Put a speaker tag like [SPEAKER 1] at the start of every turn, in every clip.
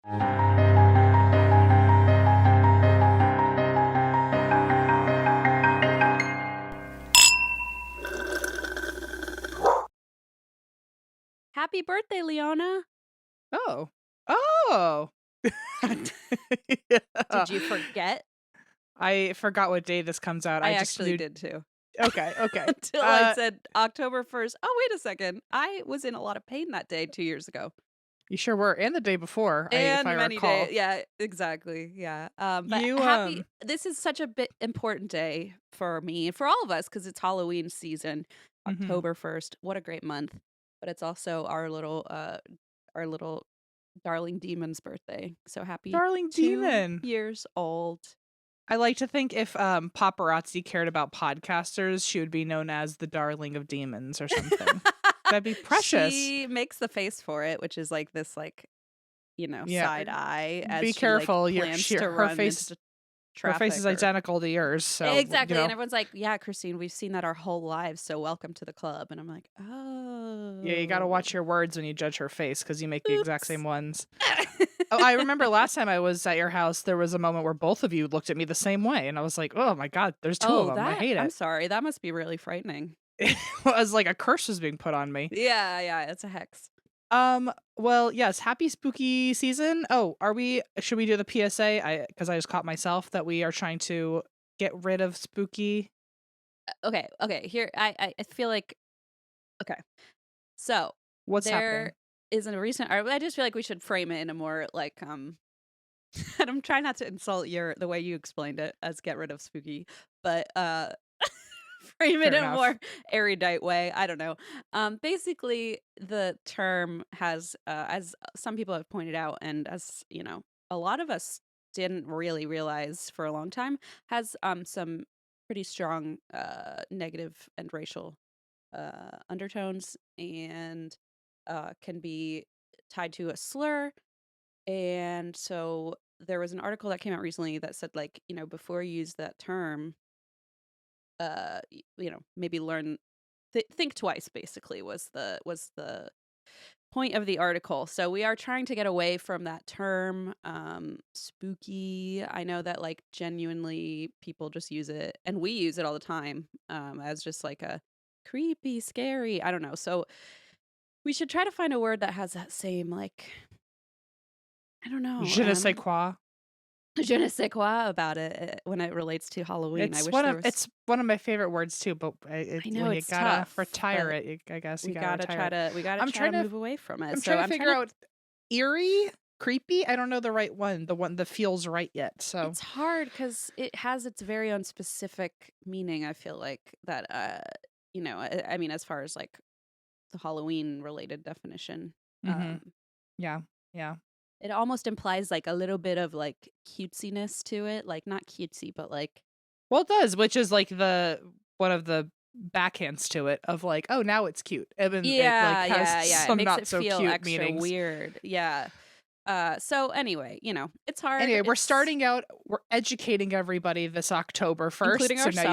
[SPEAKER 1] Happy birthday, Leona.
[SPEAKER 2] Oh. Oh.
[SPEAKER 1] Did you forget?
[SPEAKER 2] I forgot what day this comes out.
[SPEAKER 1] I
[SPEAKER 2] just
[SPEAKER 1] actually
[SPEAKER 2] knew...
[SPEAKER 1] did too.
[SPEAKER 2] Okay.
[SPEAKER 1] Until I said October 1st. Oh, wait a second. I was in a lot of pain that day 2 years ago.
[SPEAKER 2] You sure were. And the day before, if
[SPEAKER 1] And
[SPEAKER 2] I
[SPEAKER 1] many
[SPEAKER 2] recall.
[SPEAKER 1] days. Yeah, exactly. Yeah. But
[SPEAKER 2] You,
[SPEAKER 1] this is such a important day for me and for all of us because it's Halloween season.
[SPEAKER 2] mhm.
[SPEAKER 1] October 1st. What a great month. But it's also our little darling demon's birthday. So happy
[SPEAKER 2] Darling
[SPEAKER 1] 2
[SPEAKER 2] demon.
[SPEAKER 1] years old.
[SPEAKER 2] I like to think if paparazzi cared about podcasters, she would be known as the darling of demons or something. That'd be precious.
[SPEAKER 1] She makes the face for it, which is like this,
[SPEAKER 2] Yeah.
[SPEAKER 1] side eye as
[SPEAKER 2] Be
[SPEAKER 1] she
[SPEAKER 2] careful.
[SPEAKER 1] plans to
[SPEAKER 2] Her
[SPEAKER 1] run
[SPEAKER 2] face.
[SPEAKER 1] into
[SPEAKER 2] Her face
[SPEAKER 1] traffic.
[SPEAKER 2] is identical to yours. So
[SPEAKER 1] Exactly, and everyone's like, "Yeah, Christine, we've seen that our whole lives. So welcome to the club." And I'm like, "Oh,
[SPEAKER 2] yeah, you got to watch your words when you judge her face because you make the exact
[SPEAKER 1] oops."
[SPEAKER 2] same ones. Oh, I remember last time I was at your house, there was a moment where both of you looked at me the same way, and I was like, "Oh my god, there's two of them. I hate
[SPEAKER 1] I'm
[SPEAKER 2] it."
[SPEAKER 1] sorry. That must be really frightening.
[SPEAKER 2] It was like a curse was being put on me.
[SPEAKER 1] Yeah, it's a hex.
[SPEAKER 2] Well, yes, happy spooky season. Oh, should we do the PSA? Because I just caught myself that we are trying to get rid of spooky.
[SPEAKER 1] Okay. Here, I feel like okay. So
[SPEAKER 2] What's
[SPEAKER 1] there
[SPEAKER 2] happening?
[SPEAKER 1] is a recent. I just feel like we should frame it in a more And I'm trying not to insult the way you explained it as get rid of spooky, but frame it
[SPEAKER 2] Fair
[SPEAKER 1] in a
[SPEAKER 2] enough.
[SPEAKER 1] more erudite way. I don't know. Basically, the term has, as some people have pointed out, and as a lot of us didn't really realize for a long time, has some pretty strong negative and racial undertones, and can be tied to a slur. And so there was an article that came out recently that said, before you use that term, maybe think twice, basically, was the point of the article. So we are trying to get away from that term, spooky. I know that genuinely people just use it, and we use it all the time, as just like a creepy, scary, I don't know. So we should try to find a word that has that same I don't know.
[SPEAKER 2] Je ne sais quoi.
[SPEAKER 1] Je ne sais quoi about it when it relates to Halloween. I wish there was.
[SPEAKER 2] It's one of my favorite words too, but
[SPEAKER 1] I know
[SPEAKER 2] when you
[SPEAKER 1] it's
[SPEAKER 2] gotta
[SPEAKER 1] tough,
[SPEAKER 2] retire
[SPEAKER 1] but
[SPEAKER 2] it, I guess
[SPEAKER 1] we
[SPEAKER 2] you gotta retire it.
[SPEAKER 1] we gotta
[SPEAKER 2] I'm
[SPEAKER 1] try
[SPEAKER 2] trying
[SPEAKER 1] to
[SPEAKER 2] to
[SPEAKER 1] move away from it.
[SPEAKER 2] I'm
[SPEAKER 1] So
[SPEAKER 2] trying to figure out eerie, creepy. I don't know the right one, the one that feels right yet. So
[SPEAKER 1] it's hard because it has its very own specific meaning. I feel like that. I mean, as far as the Halloween related definition,
[SPEAKER 2] yeah.
[SPEAKER 1] it almost implies a little bit of cutesiness to it, not cutesy, but
[SPEAKER 2] Well, it does, which is one of the backhands to it of oh, now it's cute. I mean, it has
[SPEAKER 1] yeah. It
[SPEAKER 2] some
[SPEAKER 1] makes
[SPEAKER 2] not
[SPEAKER 1] it
[SPEAKER 2] so
[SPEAKER 1] feel
[SPEAKER 2] cute
[SPEAKER 1] extra
[SPEAKER 2] meanings.
[SPEAKER 1] weird. Yeah. So anyway, it's hard.
[SPEAKER 2] Anyway, we're starting out. We're educating everybody this October 1st,
[SPEAKER 1] including
[SPEAKER 2] so
[SPEAKER 1] ourselves.
[SPEAKER 2] now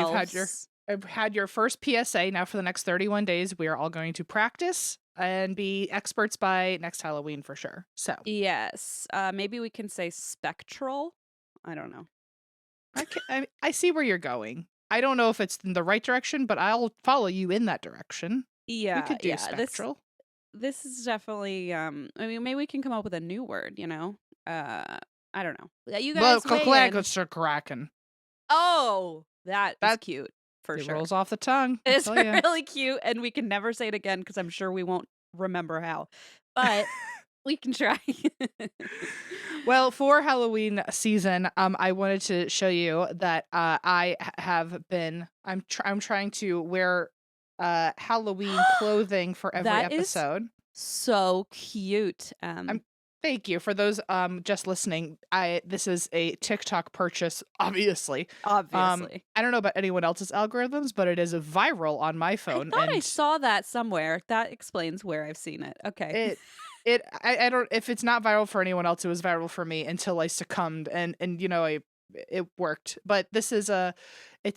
[SPEAKER 2] you've had your first PSA. Now for the next 31 days, we are all going to practice and be experts by next Halloween for sure. So
[SPEAKER 1] yes, maybe we can say spectral. I don't know.
[SPEAKER 2] I see where you're going. I don't know if it's in the right direction, but I'll follow you in that direction.
[SPEAKER 1] Yeah,
[SPEAKER 2] we could do spectral.
[SPEAKER 1] This is definitely. I mean, maybe we can come up with a new word. I don't know. You guys weigh in.
[SPEAKER 2] Kraken.
[SPEAKER 1] Oh, that's cute for
[SPEAKER 2] it
[SPEAKER 1] sure.
[SPEAKER 2] Rolls off the tongue.
[SPEAKER 1] It's really cute, and we can never say it again because I'm sure we won't remember how. But we can try.
[SPEAKER 2] Well, for Halloween season, I wanted to show you that I have been. I'm trying to wear Halloween clothing for every episode.
[SPEAKER 1] So cute.
[SPEAKER 2] Thank you for those just listening. This is a TikTok purchase, obviously.
[SPEAKER 1] Obviously.
[SPEAKER 2] I don't know about anyone else's algorithms, but it is viral on my phone.
[SPEAKER 1] I thought I saw that somewhere. That explains where I've seen it. Okay.
[SPEAKER 2] I don't, if it's not viral for anyone else, it was viral for me until I succumbed and I it worked. But it's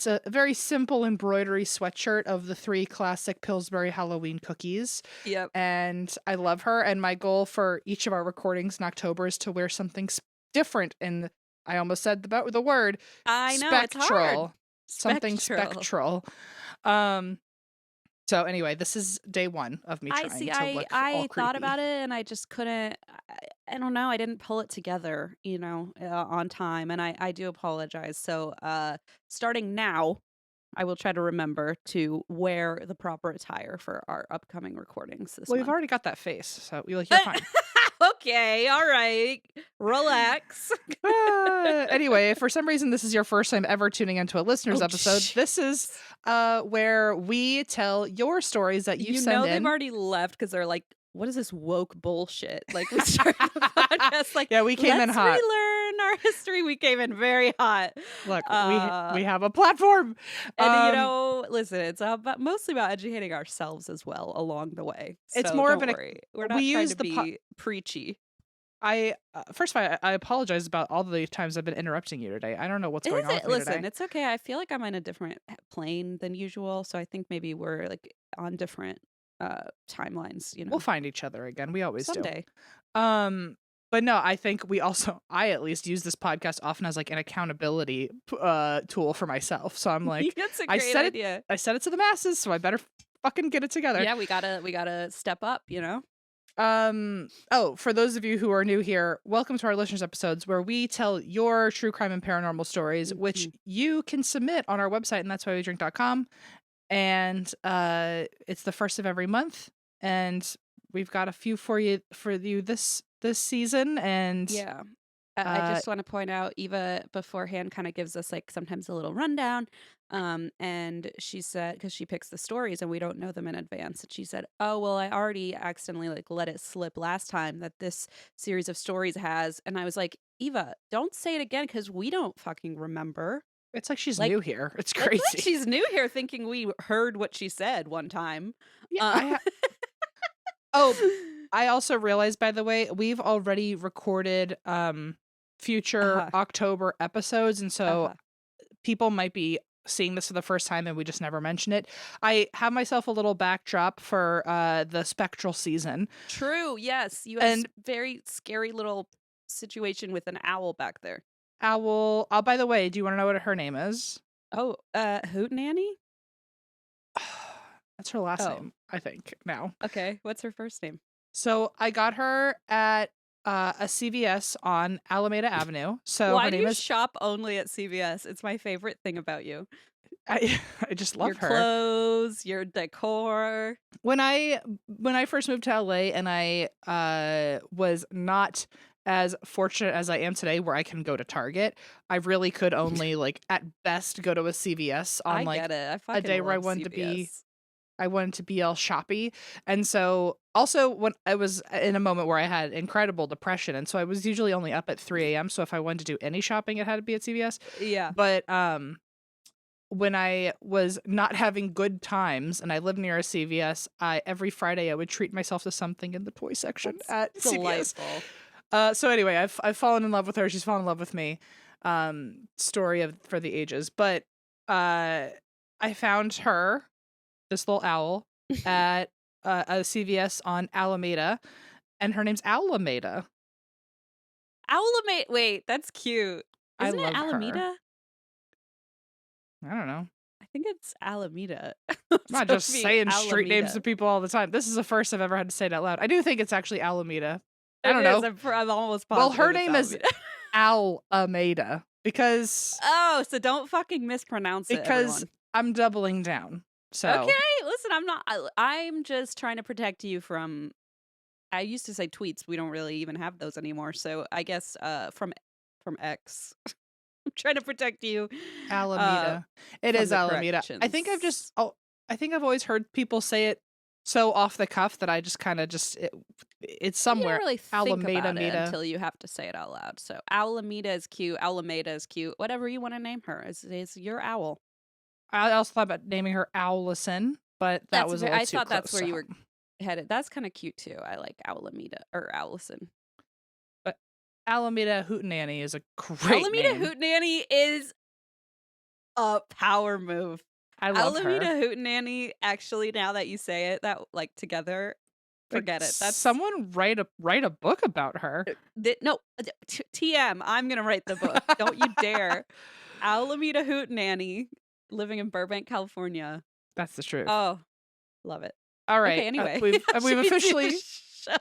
[SPEAKER 2] a very simple embroidery sweatshirt of the 3 classic Pillsbury Halloween cookies.
[SPEAKER 1] Yep.
[SPEAKER 2] And I love her. And my goal for each of our recordings in October is to wear something different. And I almost said the word
[SPEAKER 1] I know, it's hard.
[SPEAKER 2] spectral. Something
[SPEAKER 1] Spectral.
[SPEAKER 2] spectral. Um, so anyway, this is day 1 of me
[SPEAKER 1] I
[SPEAKER 2] trying
[SPEAKER 1] see,
[SPEAKER 2] to look all
[SPEAKER 1] I thought
[SPEAKER 2] creepy.
[SPEAKER 1] about it and I just couldn't I don't know, I didn't pull it together, on time, and I do apologize. So, starting now, I will try to remember to wear the proper attire for our upcoming recordings this
[SPEAKER 2] Well, you've
[SPEAKER 1] month.
[SPEAKER 2] already got that face, so you're fine.
[SPEAKER 1] Okay, all right. Relax.
[SPEAKER 2] Anyway, if for some reason this is your first time ever tuning into a listener's
[SPEAKER 1] Oh,
[SPEAKER 2] episode, this is where we tell your stories that you send
[SPEAKER 1] they've
[SPEAKER 2] in.
[SPEAKER 1] already left because they're like, "What is this woke bullshit?" Like, we started the podcast like,
[SPEAKER 2] Yeah, we came in
[SPEAKER 1] "Let's
[SPEAKER 2] hot.
[SPEAKER 1] relearn our history." We came in very hot.
[SPEAKER 2] Look,
[SPEAKER 1] Uh,
[SPEAKER 2] we have a platform.
[SPEAKER 1] and,
[SPEAKER 2] Um,
[SPEAKER 1] listen, it's about mostly about educating ourselves as well along the way.
[SPEAKER 2] it's
[SPEAKER 1] So
[SPEAKER 2] more of
[SPEAKER 1] don't
[SPEAKER 2] an
[SPEAKER 1] worry. We're
[SPEAKER 2] we
[SPEAKER 1] not trying
[SPEAKER 2] use
[SPEAKER 1] to
[SPEAKER 2] the
[SPEAKER 1] be preachy.
[SPEAKER 2] I first of all, I apologize about all the times I've been interrupting you today. I don't know what's
[SPEAKER 1] It
[SPEAKER 2] going on
[SPEAKER 1] is
[SPEAKER 2] with me
[SPEAKER 1] listen,
[SPEAKER 2] today.
[SPEAKER 1] it's okay. I feel like I'm in a different plane than usual, so I think maybe we're, like, on different, timelines,
[SPEAKER 2] We'll find each other again. We always do.
[SPEAKER 1] someday.
[SPEAKER 2] Um, but no, I think I at least use this podcast often as like an accountability tool for myself. So I'm like,
[SPEAKER 1] That's a
[SPEAKER 2] I
[SPEAKER 1] great
[SPEAKER 2] said
[SPEAKER 1] idea.
[SPEAKER 2] I said it to the masses, so I better fucking get it together.
[SPEAKER 1] Yeah, we gotta step up,
[SPEAKER 2] Oh, for those of you who are new here, welcome to our listeners episodes where we tell your true crime and paranormal stories, which
[SPEAKER 1] Mhm.
[SPEAKER 2] you can submit on our website, and that's why we drink.com. And it's the first of every month, and we've got a few for you this season. And
[SPEAKER 1] Yeah. I
[SPEAKER 2] uh
[SPEAKER 1] just want to point out Eva beforehand kind of gives us like sometimes a little rundown. And she said, because she picks the stories and we don't know them in advance. And she said, "Oh, well, I already accidentally like let it slip last time that this series of stories has." And I was like, "Eva, don't say it again because we don't fucking remember."
[SPEAKER 2] it's like she's new
[SPEAKER 1] Like,
[SPEAKER 2] here. It's
[SPEAKER 1] it's like
[SPEAKER 2] crazy.
[SPEAKER 1] she's new here thinking we heard what she said one time.
[SPEAKER 2] Yeah,
[SPEAKER 1] Uh,
[SPEAKER 2] oh, I also realized, by the way, we've already recorded future
[SPEAKER 1] uh-huh,
[SPEAKER 2] October episodes, and so
[SPEAKER 1] uh-huh.
[SPEAKER 2] people might be seeing this for the first time and we just never mention it. I have myself a little backdrop for the spectral season.
[SPEAKER 1] True. Yes, you had a
[SPEAKER 2] And
[SPEAKER 1] very scary little situation with an owl back there.
[SPEAKER 2] Owl, oh, by the way, do you want to know what her name is?
[SPEAKER 1] Oh, Hootenanny?
[SPEAKER 2] That's her last
[SPEAKER 1] Oh,
[SPEAKER 2] name, I think, now.
[SPEAKER 1] okay. What's her first name?
[SPEAKER 2] So I got her at a CVS on Alameda Avenue. So
[SPEAKER 1] Why
[SPEAKER 2] her
[SPEAKER 1] do
[SPEAKER 2] name
[SPEAKER 1] you
[SPEAKER 2] is
[SPEAKER 1] shop only at CVS? It's my favorite thing about you.
[SPEAKER 2] I, I just
[SPEAKER 1] Your
[SPEAKER 2] love her.
[SPEAKER 1] clothes, your decor.
[SPEAKER 2] When I first moved to LA and I was not as fortunate as I am today where I can go to Target, I really could only like at best go to a CVS on
[SPEAKER 1] I
[SPEAKER 2] like
[SPEAKER 1] get it. I
[SPEAKER 2] a
[SPEAKER 1] fucking
[SPEAKER 2] day where
[SPEAKER 1] love CVS.
[SPEAKER 2] I wanted to be all shoppy. And so also when I was in a moment where I had incredible depression, and so I was usually only up at 3 a.m. So if I wanted to do any shopping, it had to be at CVS.
[SPEAKER 1] Yeah.
[SPEAKER 2] But when I was not having good times and I lived near a CVS, every Friday I would treat myself to something in the toy section
[SPEAKER 1] That's
[SPEAKER 2] at CVS.
[SPEAKER 1] delightful.
[SPEAKER 2] So anyway, I've fallen in love with her. She's fallen in love with me. Story of for the ages. But I found her, this little owl, at a CVS on Alameda, and her name's Owlameda.
[SPEAKER 1] Owlameda. Wait, that's cute.
[SPEAKER 2] I
[SPEAKER 1] Isn't it
[SPEAKER 2] love her.
[SPEAKER 1] Alameda?
[SPEAKER 2] I don't know.
[SPEAKER 1] I think it's Alameda.
[SPEAKER 2] I'm not just
[SPEAKER 1] Sophie,
[SPEAKER 2] saying street names to
[SPEAKER 1] Alameda.
[SPEAKER 2] people all the time. This is the first I've ever had to say it out loud. I do think it's actually Alameda. I
[SPEAKER 1] It
[SPEAKER 2] don't
[SPEAKER 1] is.
[SPEAKER 2] know.
[SPEAKER 1] I'm almost
[SPEAKER 2] Well,
[SPEAKER 1] positive
[SPEAKER 2] her
[SPEAKER 1] it's
[SPEAKER 2] name is
[SPEAKER 1] Alameda.
[SPEAKER 2] Alameda because
[SPEAKER 1] Oh, so don't fucking mispronounce it,
[SPEAKER 2] because
[SPEAKER 1] everyone.
[SPEAKER 2] I'm doubling down.
[SPEAKER 1] Okay,
[SPEAKER 2] So
[SPEAKER 1] listen, I'm not. I'm just trying to protect you from. I used to say tweets. We don't really even have those anymore. So I guess from X. I'm trying to protect you uh
[SPEAKER 2] Alameda. It
[SPEAKER 1] from
[SPEAKER 2] is
[SPEAKER 1] the
[SPEAKER 2] Alameda.
[SPEAKER 1] corrections.
[SPEAKER 2] I think I've always heard people say it so off the cuff that I just kind of it's
[SPEAKER 1] You don't
[SPEAKER 2] somewhere.
[SPEAKER 1] really think
[SPEAKER 2] Alameda
[SPEAKER 1] about it
[SPEAKER 2] Meta.
[SPEAKER 1] until you have to say it out loud. So Alameda is cute. Alameda is cute. Whatever you want to name her is your owl.
[SPEAKER 2] I also thought about naming her Owlison, but that was a little
[SPEAKER 1] I
[SPEAKER 2] too
[SPEAKER 1] thought
[SPEAKER 2] close
[SPEAKER 1] that's where
[SPEAKER 2] to
[SPEAKER 1] you were
[SPEAKER 2] home.
[SPEAKER 1] headed. That's kind of cute too. I like Owlameda or Owlison.
[SPEAKER 2] Alameda Hootenanny is a great
[SPEAKER 1] Alameda
[SPEAKER 2] name.
[SPEAKER 1] Hootenanny is a power move.
[SPEAKER 2] I love
[SPEAKER 1] Alameda
[SPEAKER 2] her.
[SPEAKER 1] Hootenanny, actually, now that you say it, that like together,
[SPEAKER 2] Like,
[SPEAKER 1] forget it. That's
[SPEAKER 2] someone write a book about her.
[SPEAKER 1] no TM. I'm gonna write the book. Don't you dare. Alameda Hootenanny, living in Burbank, California.
[SPEAKER 2] That's the truth.
[SPEAKER 1] Oh, love it.
[SPEAKER 2] All right,
[SPEAKER 1] Okay, anyway,
[SPEAKER 2] we've
[SPEAKER 1] should we do the
[SPEAKER 2] officially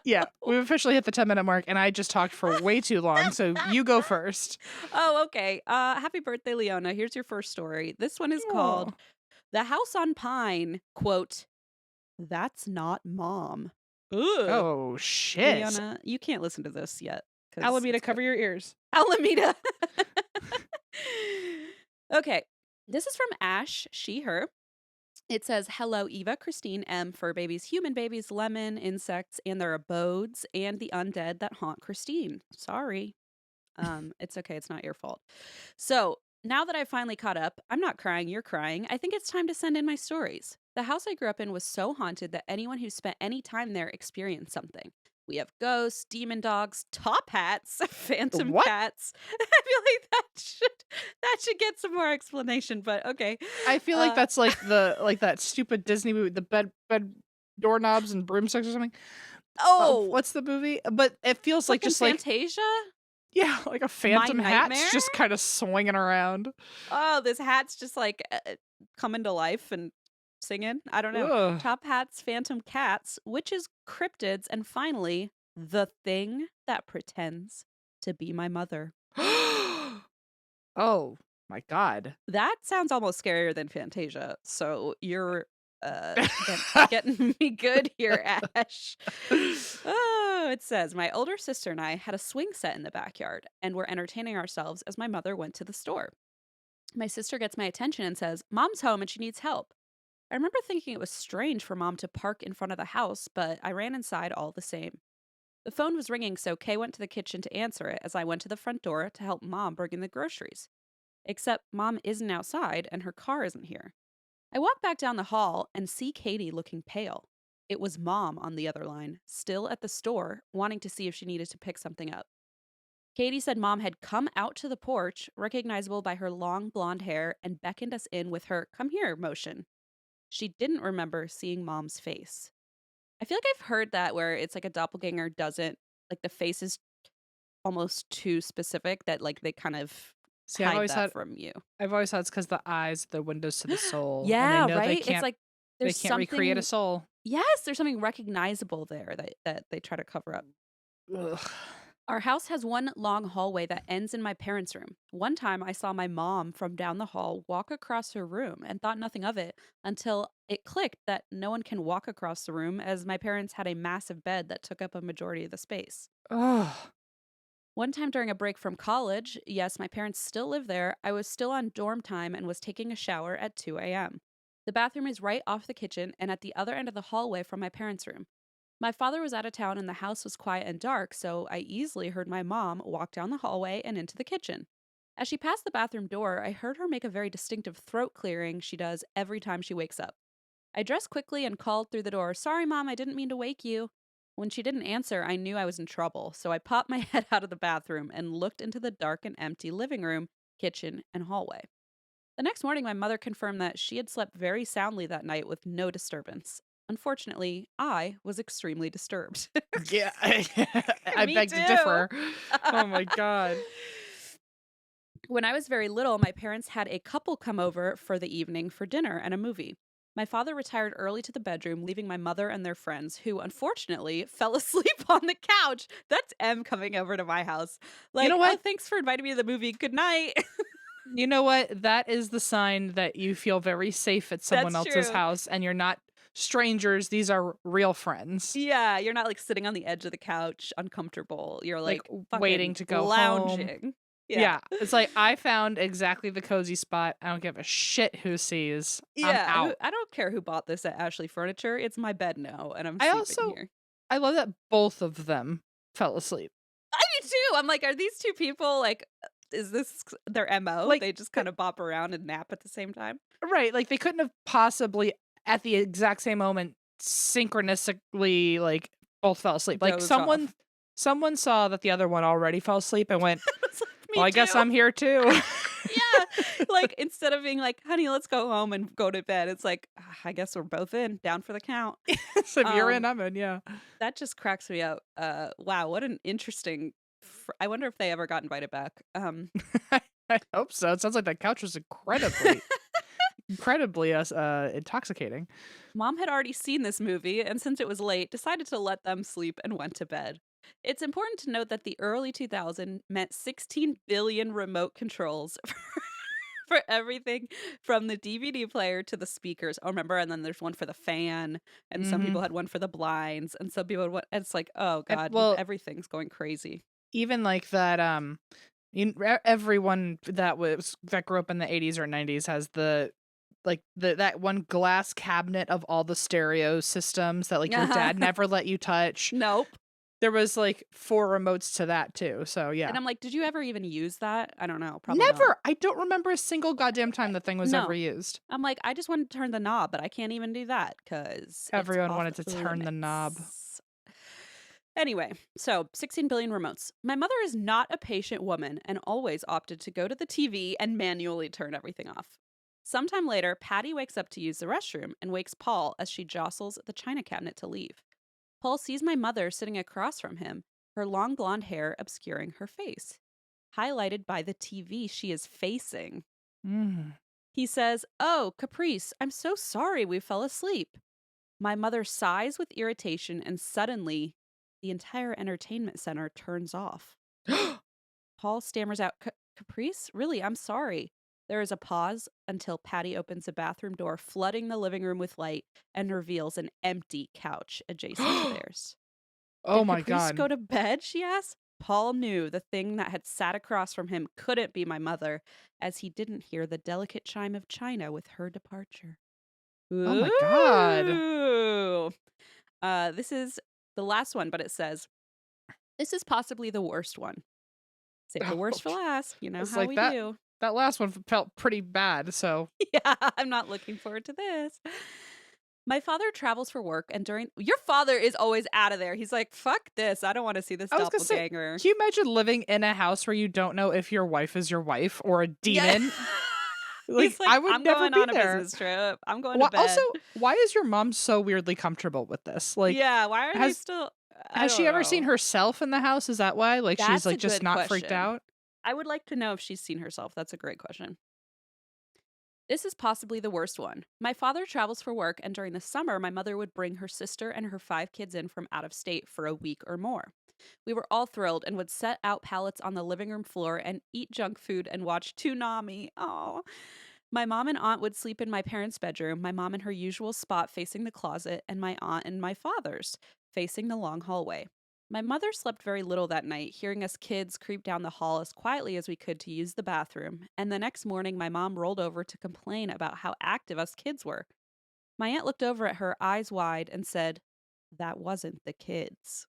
[SPEAKER 2] yeah,
[SPEAKER 1] show?
[SPEAKER 2] we've officially hit the 10-minute mark, and I just talked for way too long, so you go first.
[SPEAKER 1] Oh, okay. Happy birthday, Leona. Here's your first story. This one is called
[SPEAKER 2] Aw.
[SPEAKER 1] "The House on Pine." Quote, "That's not mom." Ugh.
[SPEAKER 2] Oh, shit.
[SPEAKER 1] Leona, you can't listen to this yet because
[SPEAKER 2] Alameda,
[SPEAKER 1] it's
[SPEAKER 2] cover your ears.
[SPEAKER 1] Alameda. Okay. This is from Ash, she, her. It says, "Hello, Eva, Christine, M, fur babies, human babies, lemon, insects, and their abodes, and the undead that haunt Christine." Sorry. It's okay. It's not your fault. So now that I've finally caught up, I'm not crying, you're crying. I think it's time to send in my stories. The house I grew up in was so haunted that anyone who spent any time there experienced something. We have ghosts, demon dogs, top hats, phantom
[SPEAKER 2] What?
[SPEAKER 1] cats. I feel like that should get some more explanation, but okay.
[SPEAKER 2] I feel like
[SPEAKER 1] Uh,
[SPEAKER 2] that's like that stupid Disney movie, the bed doorknobs and broomsticks or something.
[SPEAKER 1] oh,
[SPEAKER 2] What's the movie? But it feels like
[SPEAKER 1] fucking
[SPEAKER 2] just like
[SPEAKER 1] Fantasia?
[SPEAKER 2] yeah, like a
[SPEAKER 1] My
[SPEAKER 2] phantom hat's
[SPEAKER 1] Nightmare?
[SPEAKER 2] just kind of swinging around.
[SPEAKER 1] Oh, this hat's just like coming to life and singing. I don't know.
[SPEAKER 2] Ugh.
[SPEAKER 1] Top hats, phantom cats, witches, cryptids, and finally, the thing that pretends to be my mother.
[SPEAKER 2] Oh my god.
[SPEAKER 1] That sounds almost scarier than Fantasia. So you're getting me good here, Ash. Oh, it says, "My older sister and I had a swing set in the backyard and were entertaining ourselves as my mother went to the store. My sister gets my attention and says, 'Mom's home and she needs help.' I remember thinking it was strange for Mom to park in front of the house, but I ran inside all the same. The phone was ringing, so Kay went to the kitchen to answer it as I went to the front door to help Mom bring in the groceries. Except Mom isn't outside and her car isn't here. I walk back down the hall and see Katie looking pale. It was Mom on the other line, still at the store, wanting to see if she needed to pick something up. Katie said Mom had come out to the porch, recognizable by her long blonde hair, and beckoned us in with her 'come here' motion. She didn't remember seeing Mom's face. I feel like I've heard that where it's like a doppelganger doesn't, like the face is almost too specific that like they kind of
[SPEAKER 2] See,
[SPEAKER 1] hide that from you.
[SPEAKER 2] I've always thought it's because the eyes, the windows to the soul, and they
[SPEAKER 1] Yeah,
[SPEAKER 2] know
[SPEAKER 1] right? It's like
[SPEAKER 2] they
[SPEAKER 1] there's
[SPEAKER 2] can't recreate a
[SPEAKER 1] something,
[SPEAKER 2] soul.
[SPEAKER 1] yes, there's something recognizable there that they try to cover up.
[SPEAKER 2] Ugh.
[SPEAKER 1] Our house has one long hallway that ends in my parents' room. One time I saw my mom from down the hall walk across her room and thought nothing of it until it clicked that no one can walk across the room as my parents had a massive bed that took up a majority of the space.
[SPEAKER 2] Ugh.
[SPEAKER 1] One time during a break from college, yes, my parents still live there, I was still on dorm time and was taking a shower at 2 a.m. The bathroom is right off the kitchen and at the other end of the hallway from my parents' room. My father was out of town and the house was quiet and dark, so I easily heard my mom walk down the hallway and into the kitchen. As she passed the bathroom door, I heard her make a very distinctive throat clearing she does every time she wakes up. I dressed quickly and called through the door, "Sorry, Mom, I didn't mean to wake you." When she didn't answer, I knew I was in trouble, so I popped my head out of the bathroom and looked into the dark and empty living room, kitchen, and hallway. The next morning, my mother confirmed that she had slept very soundly that night with no disturbance. Unfortunately, I was extremely disturbed.
[SPEAKER 2] Yeah, I
[SPEAKER 1] Me
[SPEAKER 2] beg to
[SPEAKER 1] too.
[SPEAKER 2] differ. Oh my god.
[SPEAKER 1] When I was very little, my parents had a couple come over for the evening for dinner and a movie. My father retired early to the bedroom, leaving my mother and their friends, who unfortunately fell asleep on the couch. That's M coming over to my house.
[SPEAKER 2] You know
[SPEAKER 1] Like, oh,
[SPEAKER 2] what?
[SPEAKER 1] thanks for inviting me to the movie. Good night.
[SPEAKER 2] You know what? That is the sign that you feel very safe at someone
[SPEAKER 1] That's
[SPEAKER 2] else's
[SPEAKER 1] true.
[SPEAKER 2] house and you're not strangers. These are real friends.
[SPEAKER 1] Yeah, you're not like sitting on the edge of the couch, uncomfortable. You're
[SPEAKER 2] Like
[SPEAKER 1] like
[SPEAKER 2] waiting
[SPEAKER 1] fucking
[SPEAKER 2] to go home.
[SPEAKER 1] lounging. Yeah.
[SPEAKER 2] Yeah, it's like I found exactly the cozy spot. I don't give a shit who sees. I'm
[SPEAKER 1] Yeah,
[SPEAKER 2] out.
[SPEAKER 1] I don't care who bought this at Ashley Furniture. It's my bed now, and I'm
[SPEAKER 2] I
[SPEAKER 1] sleeping
[SPEAKER 2] also
[SPEAKER 1] here.
[SPEAKER 2] I love that both of them fell asleep.
[SPEAKER 1] I do too. I'm like, are these two people like, is this their MO?
[SPEAKER 2] Like
[SPEAKER 1] They just kind of bop around and nap at the same time?
[SPEAKER 2] right, like they couldn't have possibly at the exact same moment synchronistically like both fell asleep. Like
[SPEAKER 1] Doze off.
[SPEAKER 2] Someone saw that the other one already fell asleep and went,
[SPEAKER 1] It's like,
[SPEAKER 2] "Well,
[SPEAKER 1] me
[SPEAKER 2] I guess
[SPEAKER 1] too.
[SPEAKER 2] I'm here too."
[SPEAKER 1] Yeah. Like, instead of being like, "Honey, let's go home and go to bed," it's like, "Ah, I guess we're both in, down for the count."
[SPEAKER 2] So if you're in,
[SPEAKER 1] Um,
[SPEAKER 2] I'm in, yeah.
[SPEAKER 1] that just cracks me up. Wow, what an interesting I wonder if they ever got invited back.
[SPEAKER 2] I hope so. It sounds like that couch was incredibly intoxicating.
[SPEAKER 1] Mom had already seen this movie, and since it was late, decided to let them sleep and went to bed. It's important to note that the early 2000s meant 16 billion remote controls for everything from the DVD player to the speakers. Oh, remember? And then there's one for the fan, and some
[SPEAKER 2] Mhm.
[SPEAKER 1] people had one for the blinds, and some people had one. It's like, oh
[SPEAKER 2] And
[SPEAKER 1] God,
[SPEAKER 2] well,
[SPEAKER 1] everything's going crazy.
[SPEAKER 2] even like that, everyone that grew up in the 80s or 90s has that one glass cabinet of all the stereo systems that like your dad never let you touch.
[SPEAKER 1] Nope.
[SPEAKER 2] There was like 4 remotes to that too. So
[SPEAKER 1] And
[SPEAKER 2] yeah.
[SPEAKER 1] I'm like, did you ever even use that? I don't know. Probably not.
[SPEAKER 2] Never. I don't remember a single goddamn time the thing was ever
[SPEAKER 1] No.
[SPEAKER 2] used.
[SPEAKER 1] I'm like, I just wanted to turn the knob, but I can't even do that because it's
[SPEAKER 2] Everyone
[SPEAKER 1] off
[SPEAKER 2] wanted to turn the knob.
[SPEAKER 1] limits. Anyway, so 16 billion remotes. My mother is not a patient woman and always opted to go to the TV and manually turn everything off. Sometime later, Patty wakes up to use the restroom and wakes Paul as she jostles the china cabinet to leave. Paul sees my mother sitting across from him, her long blonde hair obscuring her face, highlighted by the TV she is facing.
[SPEAKER 2] Mm.
[SPEAKER 1] He says, "Oh, Caprice, I'm so sorry we fell asleep." My mother sighs with irritation, and suddenly, the entire entertainment center turns off. Paul stammers out, Caprice? Really, I'm sorry." There is a pause until Patty opens the bathroom door, flooding the living room with light, and reveals an empty couch adjacent to theirs.
[SPEAKER 2] Oh
[SPEAKER 1] Did
[SPEAKER 2] my
[SPEAKER 1] Caprice
[SPEAKER 2] god.
[SPEAKER 1] go to bed? She asked. Paul knew the thing that had sat across from him couldn't be my mother, as he didn't hear the delicate chime of china with her departure.
[SPEAKER 2] Oh my god.
[SPEAKER 1] Ooh. This is the last one, but it says, "This is possibly the worst one. Save the worst for
[SPEAKER 2] Ouch.
[SPEAKER 1] last. You know
[SPEAKER 2] It's
[SPEAKER 1] how
[SPEAKER 2] like
[SPEAKER 1] we
[SPEAKER 2] that
[SPEAKER 1] do."
[SPEAKER 2] that last one felt pretty bad, so
[SPEAKER 1] Yeah, I'm not looking forward to this. My father travels for work, and during your father is always out of there. He's like, "Fuck this. I don't want to see this
[SPEAKER 2] I was gonna say,
[SPEAKER 1] doppelganger."
[SPEAKER 2] can you imagine living in a house where you don't know if your wife is your wife or a
[SPEAKER 1] Yeah.
[SPEAKER 2] demon?
[SPEAKER 1] He's
[SPEAKER 2] Like,
[SPEAKER 1] like,
[SPEAKER 2] I would
[SPEAKER 1] "I'm
[SPEAKER 2] never
[SPEAKER 1] going
[SPEAKER 2] be
[SPEAKER 1] on a
[SPEAKER 2] there.
[SPEAKER 1] business trip. I'm going to
[SPEAKER 2] Why also,
[SPEAKER 1] bed."
[SPEAKER 2] why is your mom so weirdly comfortable with this? Like,
[SPEAKER 1] Yeah, why are they
[SPEAKER 2] has
[SPEAKER 1] still I
[SPEAKER 2] has she
[SPEAKER 1] don't
[SPEAKER 2] ever seen
[SPEAKER 1] know.
[SPEAKER 2] herself in the house? Is that why? Like, she's,
[SPEAKER 1] That's a
[SPEAKER 2] like, just
[SPEAKER 1] good
[SPEAKER 2] not freaked
[SPEAKER 1] question.
[SPEAKER 2] out?
[SPEAKER 1] I would like to know if she's seen herself. That's a great question. This is possibly the worst one. My father travels for work, and during the summer, my mother would bring her sister and her 5 kids in from out of state for a week or more. We were all thrilled and would set out pallets on the living room floor and eat junk food and watch Toonami. Oh. My mom and aunt would sleep in my parents' bedroom, my mom in her usual spot facing the closet, and my aunt in my father's, facing the long hallway. My mother slept very little that night, hearing us kids creep down the hall as quietly as we could to use the bathroom, and the next morning my mom rolled over to complain about how active us kids were. My aunt looked over at her, eyes wide, and said, "That wasn't the kids."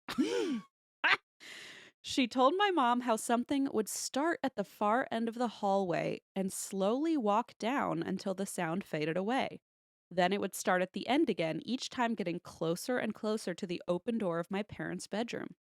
[SPEAKER 1] She told my mom how something would start at the far end of the hallway and slowly walk down until the sound faded away. Then it would start at the end again, each time getting closer and closer to the open door of my parents' bedroom.